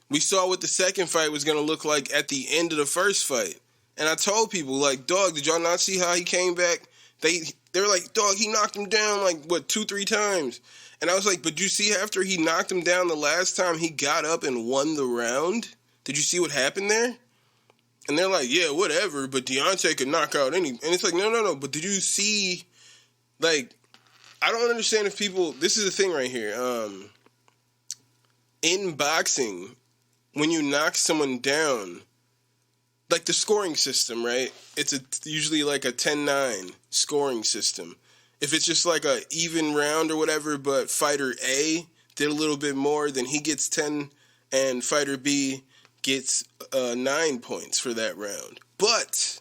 We saw what the second fight was gonna look like at the end of the first fight. And I told people, like, dog, did y'all not see how he came back? They were like, dog, he knocked him down, like, 2-3 times. And I was like, but you see after he knocked him down the last time, he got up and won the round? Did you see what happened there? And they're like, yeah, whatever, but Deontay could knock out any... And it's like, no, but did you see... Like, I don't understand if people... This is the thing right here. In boxing, when you knock someone down... Like the scoring system, right? It's usually like a 10-9 scoring system. If it's just like a even round or whatever, but fighter A did a little bit more, then he gets 10 and fighter B gets 9 points for that round. But,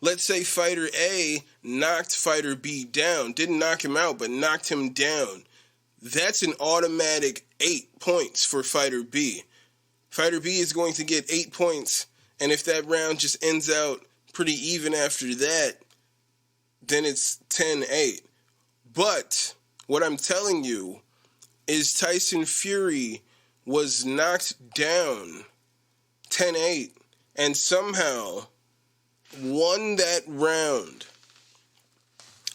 let's say fighter A knocked fighter B down. Didn't knock him out, but knocked him down. That's an automatic 8 points for fighter B. Fighter B is going to get 8 points, and if that round just ends out pretty even after that, then it's 10-8. But what I'm telling you is Tyson Fury was knocked down 10-8 and somehow won that round.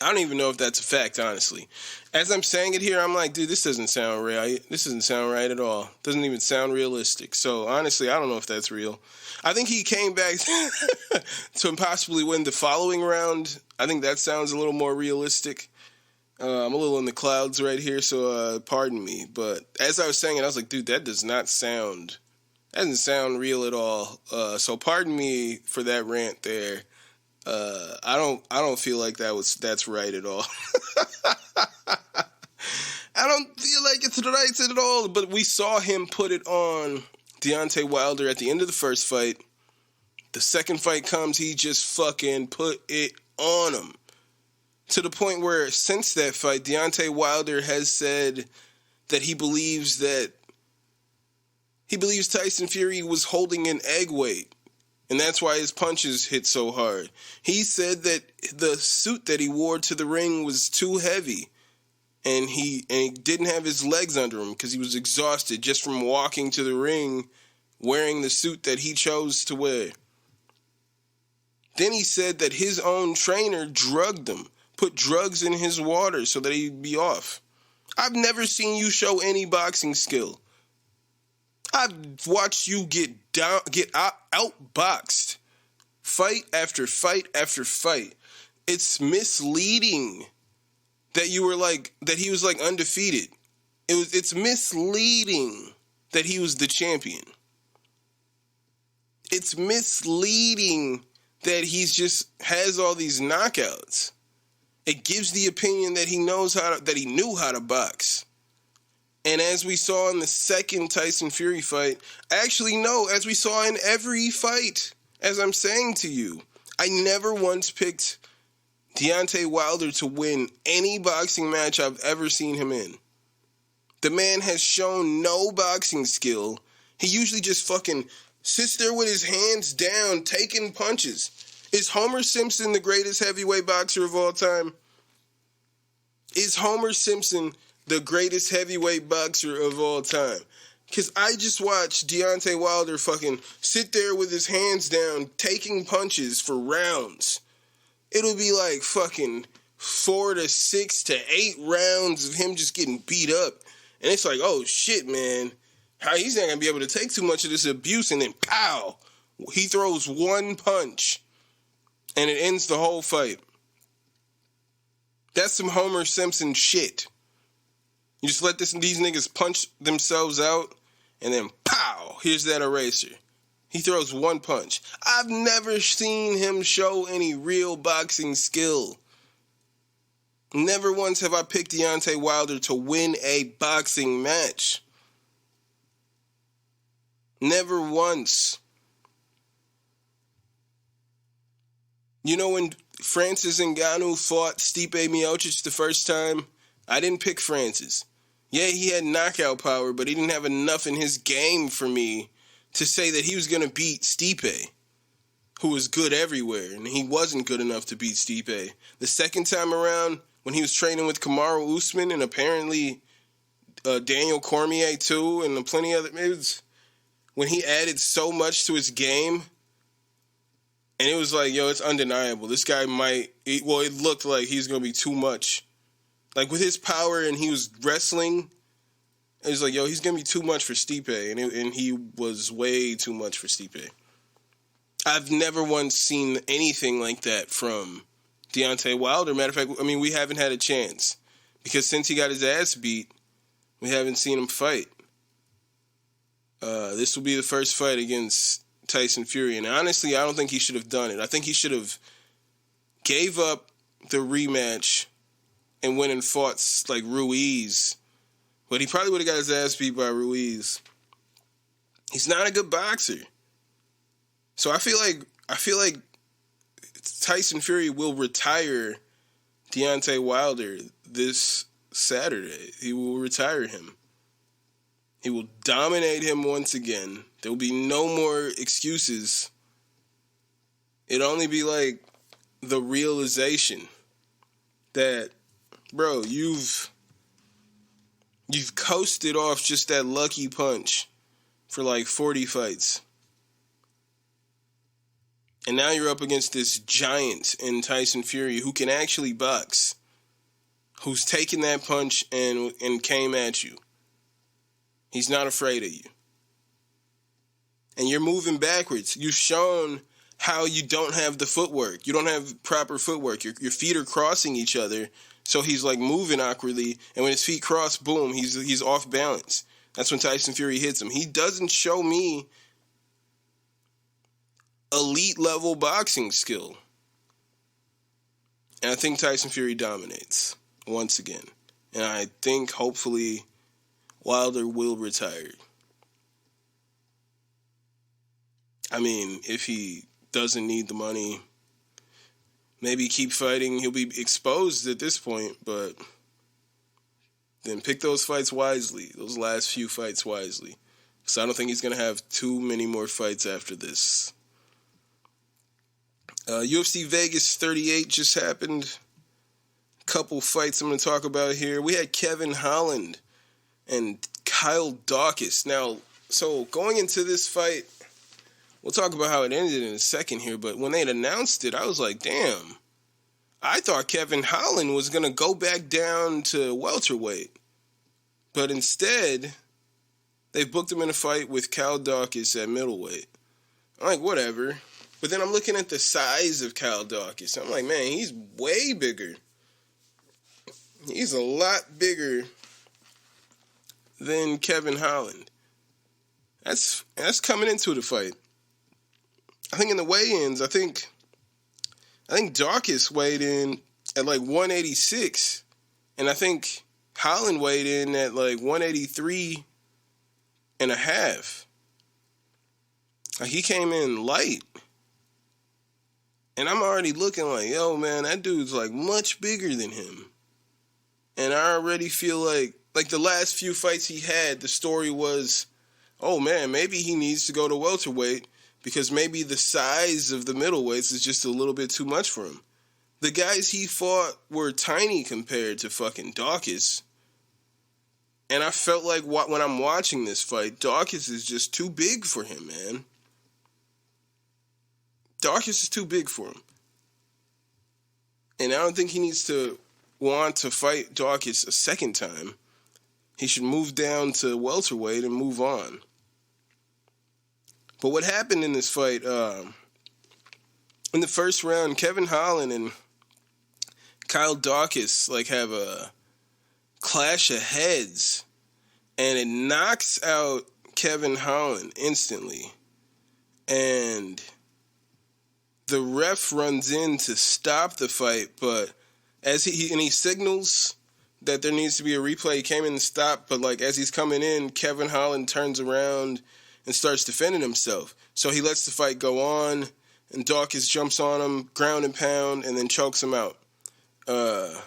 I don't even know if that's a fact, honestly. As I'm saying it here, I'm like, dude, this doesn't sound right. This doesn't sound right at all. Doesn't even sound realistic. So, honestly, I don't know if that's real. I think he came back to possibly win the following round. I think that sounds a little more realistic. I'm a little in the clouds right here, so pardon me. But as I was saying it, I was like, dude, that doesn't sound real at all. So pardon me for that rant there. I don't feel like that's right at all. I don't feel like it's right at all, but we saw him put it on Deontay Wilder at the end of the first fight. The second fight comes, he just fucking put it on him. To the point where since that fight, Deontay Wilder has said that he believes Tyson Fury was holding an egg weight. And that's why his punches hit so hard. He said that the suit that he wore to the ring was too heavy. And he didn't have his legs under him because he was exhausted just from walking to the ring wearing the suit that he chose to wear. Then he said that his own trainer drugged him, put drugs in his water so that he'd be off. I've never seen you show any boxing skill. I've watched you get outboxed, fight after fight after fight. It's misleading that he was like undefeated. It's misleading that he was the champion. It's misleading that he's just has all these knockouts. It gives the opinion that he knew how to box. And as we saw in the second Tyson Fury fight, actually no, as we saw in every fight, as I'm saying to you, I never once picked Deontay Wilder to win any boxing match I've ever seen him in. The man has shown no boxing skill. He usually just fucking sits there with his hands down, taking punches. Is Homer Simpson the greatest heavyweight boxer of all time? Is Homer Simpson the greatest heavyweight boxer of all time? Because I just watched Deontay Wilder fucking sit there with his hands down, taking punches for rounds. It'll be like fucking 4 to 6 to 8 rounds of him just getting beat up. And it's like, oh shit, man. How he's not going to be able to take too much of this abuse, and then pow, he throws one punch and it ends the whole fight. That's some Homer Simpson shit. You just let these niggas punch themselves out, and then pow, here's that eraser. He throws one punch. I've never seen him show any real boxing skill. Never once have I picked Deontay Wilder to win a boxing match. Never once. You know when Francis Ngannou fought Stipe Miocic the first time? I didn't pick Francis. Yeah, he had knockout power, but he didn't have enough in his game for me to say that he was going to beat Stipe, who was good everywhere, and he wasn't good enough to beat Stipe. The second time around, when he was training with Kamaru Usman and apparently Daniel Cormier too, and plenty of others, when he added so much to his game, and it was like, yo, it's undeniable. This guy it looked like he's going to be too much. Like, with his power and he was wrestling, it was like, yo, he's going to be too much for Stipe. And he was way too much for Stipe. I've never once seen anything like that from Deontay Wilder. Matter of fact, I mean, we haven't had a chance. Because since he got his ass beat, we haven't seen him fight. This will be the first fight against Tyson Fury. And honestly, I don't think he should have done it. I think he should have gave up the rematch and went and fought like Ruiz. But he probably would have got his ass beat by Ruiz. He's not a good boxer. So I feel like Tyson Fury will retire Deontay Wilder this Saturday. He will retire him. He will dominate him once again. There will be no more excuses. It'll only be like the realization that, bro, you've coasted off just that lucky punch for like 40 fights. And now you're up against this giant in Tyson Fury who can actually box, who's taken that punch and came at you. He's not afraid of you. And you're moving backwards. You've shown how you don't have the footwork. You don't have proper footwork. Your feet are crossing each other, so he's like moving awkwardly. And when his feet cross, boom, he's off balance. That's when Tyson Fury hits him. He doesn't show me elite level boxing skill. And I think Tyson Fury dominates once again. And I think hopefully Wilder will retire. I mean, if he doesn't need the money, maybe keep fighting. He'll be exposed at this point, but then pick those fights wisely, those last few fights wisely. So I don't think he's going to have too many more fights after this. UFC Vegas 38 just happened. Couple fights I'm going to talk about here. We had Kevin Holland and Kyle Dawkins. Now, so going into this fight, we'll talk about how it ended in a second here, but when they had announced it, I was like, damn. I thought Kevin Holland was going to go back down to welterweight. But instead, they booked him in a fight with Kyle Dawkins at middleweight. I'm like, whatever. But then I'm looking at the size of Kyle Dawkins. I'm like, man, he's way bigger. He's a lot bigger than Kevin Holland. That's coming into the fight. I think in the weigh-ins, I think Dawkins weighed in at like 186, and I think Holland weighed in at like 183 and a half. Like, he came in light. And I'm already looking like, yo, man, that dude's like much bigger than him. And I already feel like the last few fights he had, the story was, oh man, maybe he needs to go to welterweight because maybe the size of the middleweights is just a little bit too much for him. The guys he fought were tiny compared to fucking Dawkins. And I felt like when I'm watching this fight, Dawkins is just too big for him, man. Dawkins is too big for him. And I don't think he needs to want to fight Dawkins a second time. He should move down to welterweight and move on. But what happened in this fight, in the first round, Kevin Holland and Kyle Dawkins have a clash of heads, and it knocks out Kevin Holland instantly. And the ref runs in to stop the fight, but as he signals that there needs to be a replay, he came in to stop, but as he's coming in, Kevin Holland turns around and starts defending himself. So he lets the fight go on, and Dawkins jumps on him, ground and pound, and then chokes him out. But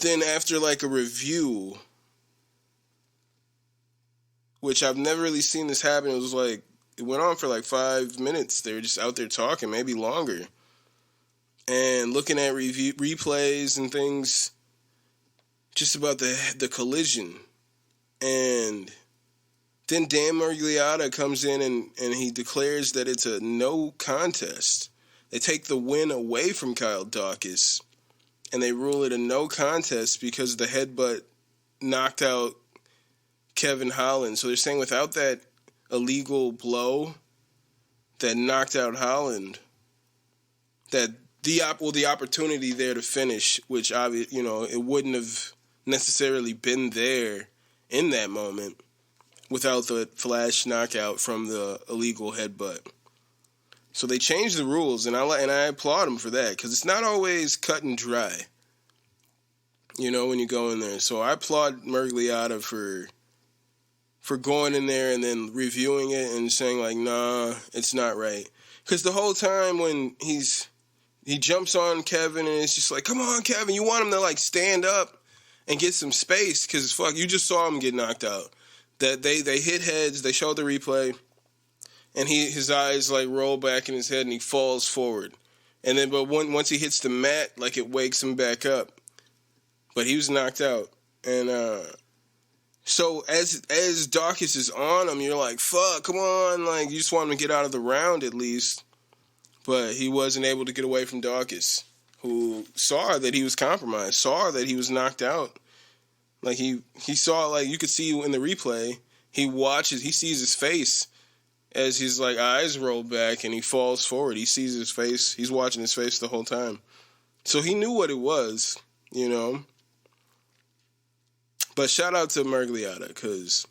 then after a review, which I've never really seen this happen, it went on for 5 minutes. They were just out there talking, maybe longer, and looking at replays and things just about the collision. And then Dan Miragliotta comes in and he declares that it's a no contest. They take the win away from Kyle Dawkins, and they rule it a no contest because the headbutt knocked out Kevin Holland. So they're saying without that illegal blow that knocked out Holland, that the opportunity there to finish, which it wouldn't have necessarily been there in that moment without the flash knockout from the illegal headbutt. So they changed the rules, and I applaud them for that, because it's not always cut and dry, when you go in there. So I applaud Miragliotta for going in there and then reviewing it and saying nah, it's not right. Because the whole time when he jumps on Kevin and it's just come on, Kevin, you want him to stand up and get some space, because you just saw him get knocked out. That they hit heads, they showed the replay, and his eyes roll back in his head and he falls forward. And then once he hits the mat, it wakes him back up. But he was knocked out. And so as Dawkins is on him, you're fuck, come on, you just want him to get out of the round at least. But he wasn't able to get away from Dawkins, who saw that he was compromised, saw that he was knocked out. He saw, you could see in the replay, he sees his face as his, eyes roll back and he falls forward. He sees his face. He's watching his face the whole time. So he knew what it was, But shout out to Miragliotta, because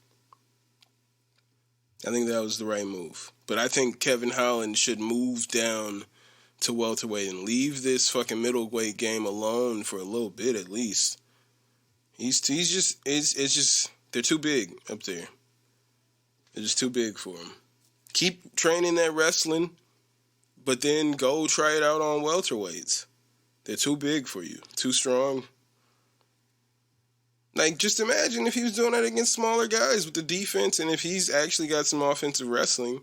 I think that was the right move. But I think Kevin Holland should move down to welterweight and leave this fucking middleweight game alone for a little bit at least. It's just they're too big up there. They're just too big for him. Keep training that wrestling, but then go try it out on welterweights. They're too big for you, too strong. Just imagine if he was doing that against smaller guys with the defense, and if he's actually got some offensive wrestling,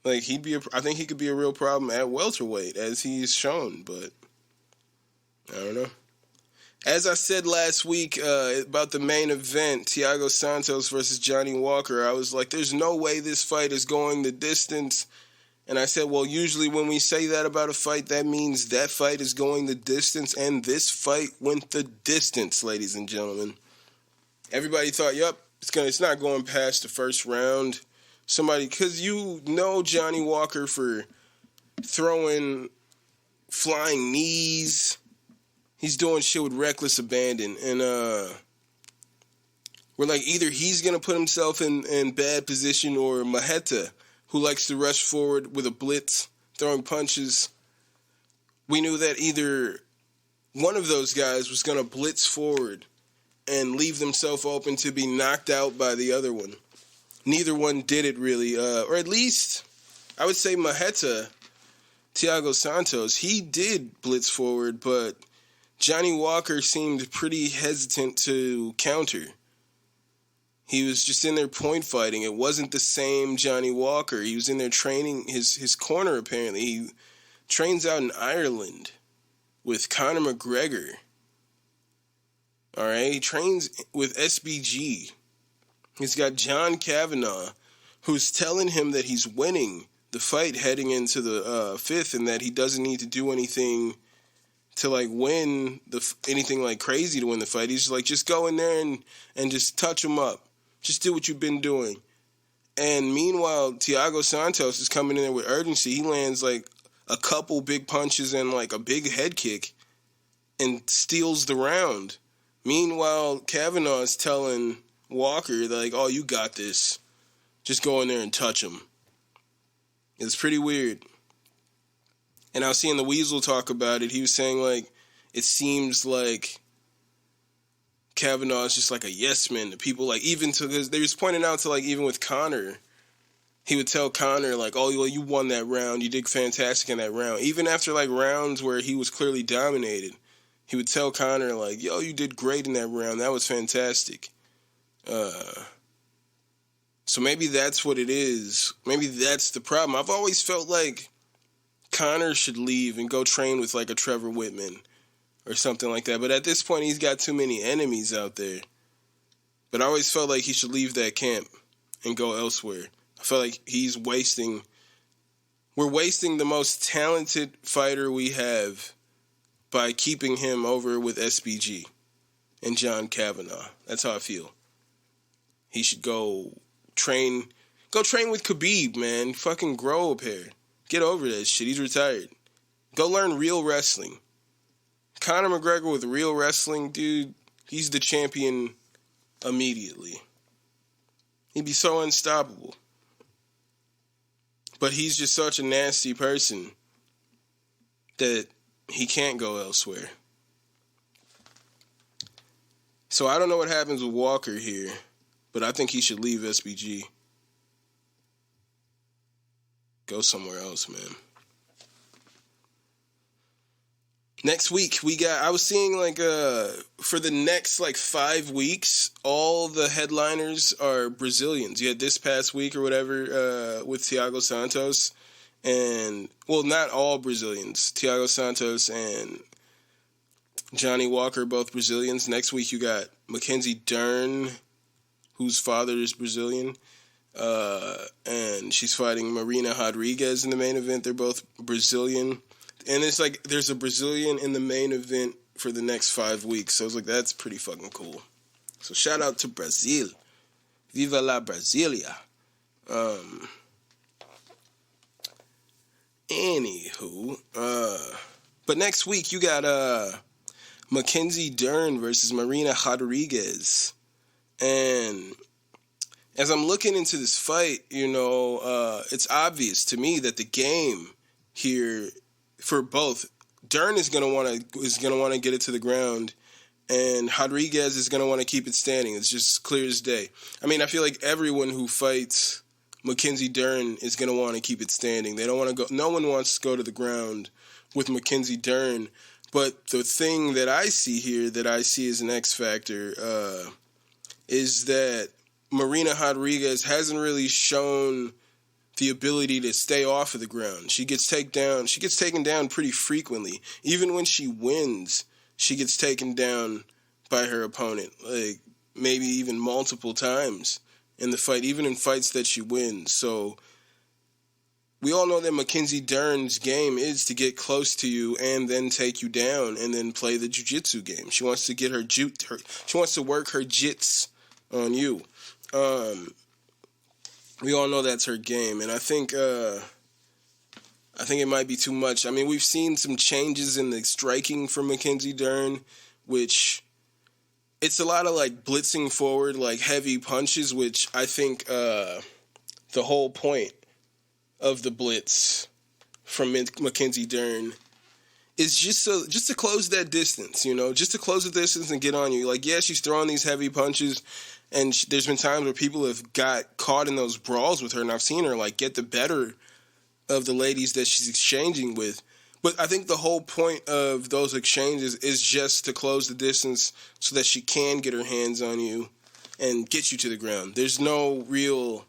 I think he could be a real problem at welterweight, as he's shown, but I don't know. As I said last week about the main event, Thiago Santos versus Johnny Walker, I was there's no way this fight is going the distance. And I said, well, usually when we say that about a fight, that means that fight is going the distance, and this fight went the distance, ladies and gentlemen. Everybody thought, yep, it's not going past the first round. Because Johnny Walker for throwing flying knees. He's doing shit with reckless abandon. And we're either he's going to put himself in bad position, or Maheta, who likes to rush forward with a blitz, throwing punches. We knew that either one of those guys was going to blitz forward and leave themselves open to be knocked out by the other one. Neither one did it really. Or at least, I would say Maheta, Thiago Santos, he did blitz forward, but Johnny Walker seemed pretty hesitant to counter. He was just in there point fighting. It wasn't the same Johnny Walker. He was in there training his corner, apparently. He trains out in Ireland with Conor McGregor. All right? He trains with SBG. He's got John Kavanagh, who's telling him that he's winning the fight heading into the fifth, and that he doesn't need to do anything to like win anything like crazy to win the fight. He's like, just go in there and just touch him up. Just do what you've been doing. And meanwhile, Thiago Santos is coming in there with urgency. He lands like a couple big punches and like a big head kick and steals the round. Meanwhile, Kavanaugh is telling Walker, like, oh, you got this. Just go in there and touch him. It's pretty weird. And I was seeing the Weasel talk about it. He was saying, like, it seems like Kavanaugh is just like a yes man to people. Like, even to, because they was pointing out to, like, even with Conor, he would tell Conor, like, oh, well, you won that round. You did fantastic in that round. Even after, like, rounds where he was clearly dominated, he would tell Conor, like, yo, you did great in that round. That was fantastic. So maybe that's what it is. Maybe that's the problem. I've always felt like Conor should leave and go train with like a Trevor Whitman or something like that. But at this point, he's got too many enemies out there. But I always felt like he should leave that camp and go elsewhere. I feel like we're wasting the most talented fighter we have by keeping him over with SBG and John Kavanaugh. That's how I feel. He should go train with Khabib, man. Fucking grow a pair. Get over that shit. He's retired. Go learn real wrestling. Conor McGregor with real wrestling, dude, he's the champion immediately. He'd be so unstoppable. But he's just such a nasty person that he can't go elsewhere. So I don't know what happens with Walker here, but I think he should leave SBG. Go somewhere else, man. Next week, I was seeing like, for the next like 5 weeks, all the headliners are Brazilians. You had this past week or whatever, with Thiago Santos. And, well, not all Brazilians. Thiago Santos and Johnny Walker, both Brazilians. Next week, you got Mackenzie Dern, whose father is Brazilian. And she's fighting Marina Rodriguez in the main event. They're both Brazilian. And it's like there's a Brazilian in the main event for the next 5 weeks. So I was like, that's pretty fucking cool. So shout out to Brazil. Viva la Brasilia. Anywho. But next week you got Mackenzie Dern versus Marina Rodriguez. And as I'm looking into this fight, you know, it's obvious to me that the game here for both, Dern is gonna want to get it to the ground, and Rodriguez is gonna want to keep it standing. It's just clear as day. I mean, I feel like everyone who fights Mackenzie Dern is gonna want to keep it standing. They don't want to go. No one wants to go to the ground with Mackenzie Dern. But the thing that I see here, that I see as an X factor, is that Marina Rodriguez hasn't really shown the ability to stay off of the ground. She gets taken down pretty frequently. Even when she wins, she gets taken down by her opponent, like maybe even multiple times in the fight, even in fights that she wins. So we all know that Mackenzie Dern's game is to get close to you and then take you down and then play the jiu-jitsu game. She wants to get she wants to work her jits on you. We all know that's her game, and I think it might be too much. I mean, we've seen some changes in the striking from Mackenzie Dern, which it's a lot of like blitzing forward, like heavy punches, which I think the whole point of the blitz from Mackenzie Dern is just to close that distance, you know, just to close the distance and get on you. Like, yeah, she's throwing these heavy punches. And there's been times where people have got caught in those brawls with her, and I've seen her, like, get the better of the ladies that she's exchanging with. But I think the whole point of those exchanges is just to close the distance so that she can get her hands on you and get you to the ground. There's no real...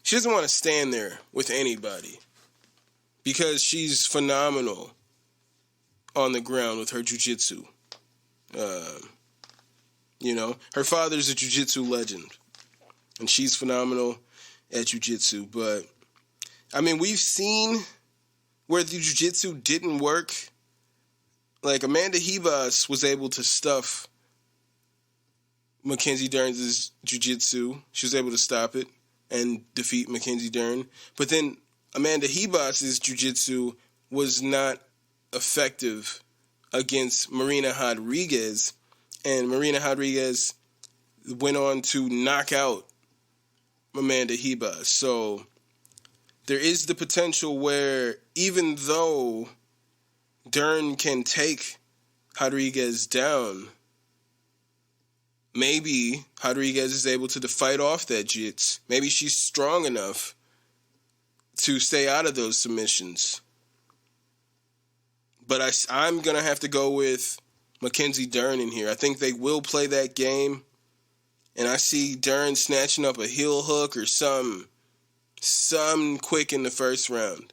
She doesn't want to stand there with anybody because she's phenomenal on the ground with her jiu-jitsu. You know, her father's a jiu-jitsu legend, and she's phenomenal at jiu-jitsu. But, I mean, we've seen where the jiu-jitsu didn't work Like, Amanda Ribas was able to stuff Mackenzie Dern's jiu-jitsu. She was able to stop it and defeat Mackenzie Dern. But then Amanda Ribas' jiu-jitsu was not effective against Marina Rodriguez. And Marina Rodriguez went on to knock out Amanda Ribas. So there is the potential where even though Dern can take Rodriguez down, maybe Rodriguez is able to fight off that jits. Maybe she's strong enough to stay out of those submissions. But I'm going to have to go with Mackenzie Dern in here. I think they will play that game. And I see Dern snatching up a heel hook or something quick in the first round.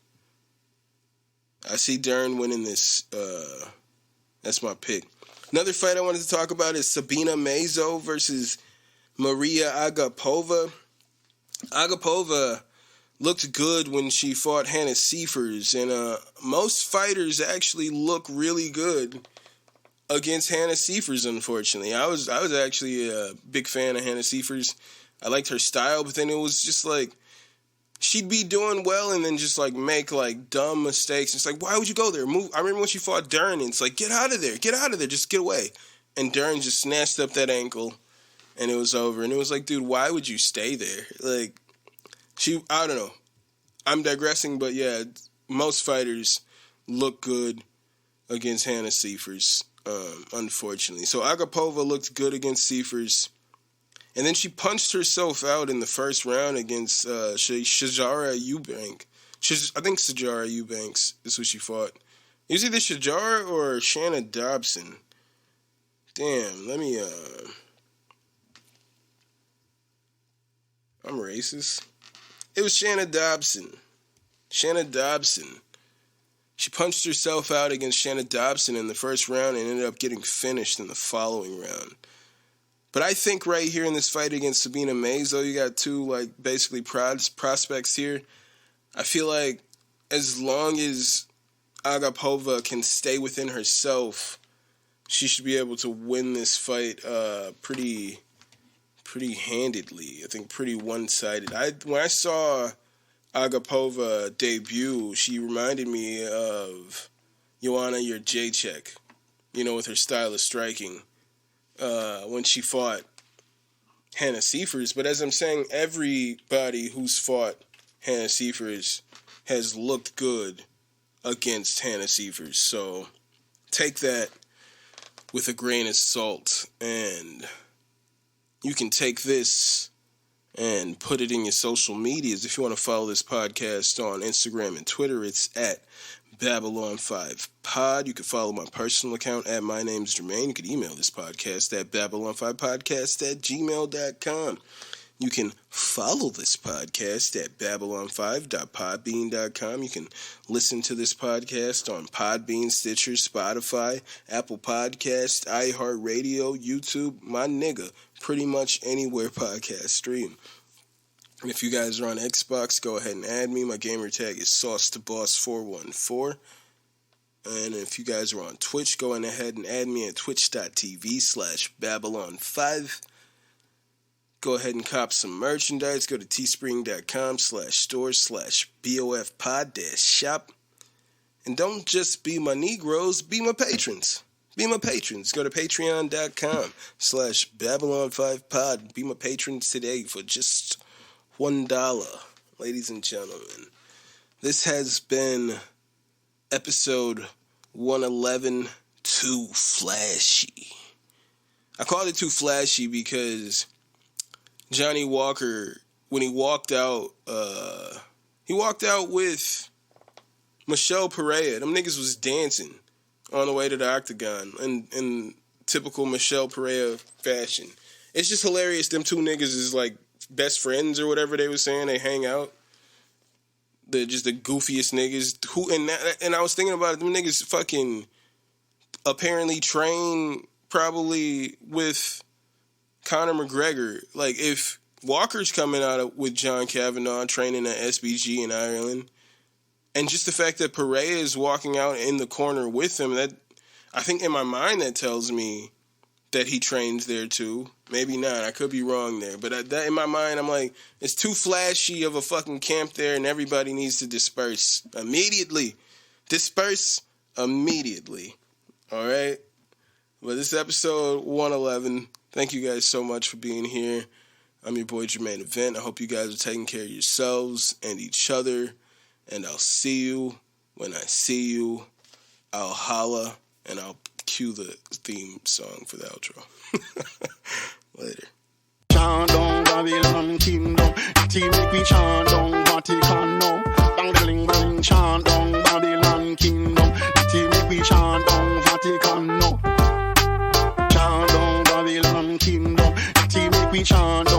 I see Dern winning this. That's my pick. Another fight I wanted to talk about is Sabina Mazo versus Maria Agapova. Agapova looked good when she fought Hannah Seifers, and most fighters actually look really good against Hannah Seifers, unfortunately. I was actually a big fan of Hannah Seifers. I liked her style, but then it was just like she'd be doing well and then just like make like dumb mistakes. It's like, why would you go there? Move. I remember when she fought Dern, and it's like, get out of there, just get away. And Dern just snatched up that ankle, and it was over. And it was like, dude, why would you stay there? Like, I don't know. I'm digressing, but yeah, most fighters look good against Hannah Seifers, unfortunately. So Agapova looked good against Seifers. And then she punched herself out in the first round against Shajara Eubank. I think Shajara Eubanks is who she fought. It was either Shajara or Shanna Dobson. Damn, let me... I'm racist. It was Shanna Dobson. Shanna Dobson. She punched herself out against Shanna Dobson in the first round and ended up getting finished in the following round. But I think right here in this fight against Sabina Mazo, you got two, like, basically prospects here. I feel like as long as Agapova can stay within herself, she should be able to win this fight pretty handedly. I think pretty one-sided. When I saw Agapova debut, she reminded me of Joanna Jędrzejczyk, with her style of striking. When she fought Hannah Seifers. But as I'm saying, everybody who's fought Hannah Seifers has looked good against Hannah Seifers. So take that with a grain of salt, and you can take this and put it in your social medias. If you want to follow this podcast on Instagram and Twitter, it's at Babylon5Pod. You can follow my personal account at My Name's Jermaine. You can email this podcast at Babylon5podcast@gmail.com. You can follow this podcast at Babylon5.podbean.com. You can listen to this podcast on Podbean, Stitcher, Spotify, Apple Podcasts, iHeartRadio, YouTube, my nigga, pretty much anywhere podcast stream. And if you guys are on Xbox, go ahead and add me. My gamer tag is SauceToBoss414. And if you guys are on Twitch, go ahead and add me at twitch.tv/Babylon5. Go ahead and cop some merchandise. Go to teespring.com/store/BOFpod-shop. And don't just be my Negroes, be my patrons. Be my patrons. Go to patreon.com/Babylon5Pod. Be my patrons today for just $1, ladies and gentlemen. This has been episode 111, Too Flashy. I called it Too Flashy because Johnny Walker, when he walked out with Michelle Pereira. Them niggas was dancing on the way to the octagon in typical Michelle Pereira fashion. It's just hilarious. Them two niggas is like best friends or whatever they were saying. They hang out. They're just the goofiest niggas. And I was thinking about it. Them niggas fucking apparently train probably with Conor McGregor. Like, if Walker's coming out with John Kavanagh training at SBG in Ireland, and just the fact that Pereira is walking out in the corner with him, that I think in my mind that tells me that he trains there too. Maybe not. I could be wrong there. But that in my mind, I'm like, it's too flashy of a fucking camp there, and everybody needs to disperse immediately. Disperse immediately. All right? Well, this is episode 111. Thank you guys so much for being here. I'm your boy, Jermaine Event. I hope you guys are taking care of yourselves and each other. And I'll see you when I see you. I'll holla, and I'll cue the theme song for the outro. Later. Chant down Babylon kingdom. The team make we chant down Vatican now. Bang bling bling chant down Babylon kingdom. The team make we chant down Vatican now. Chant down Babylon kingdom. The team make we chant down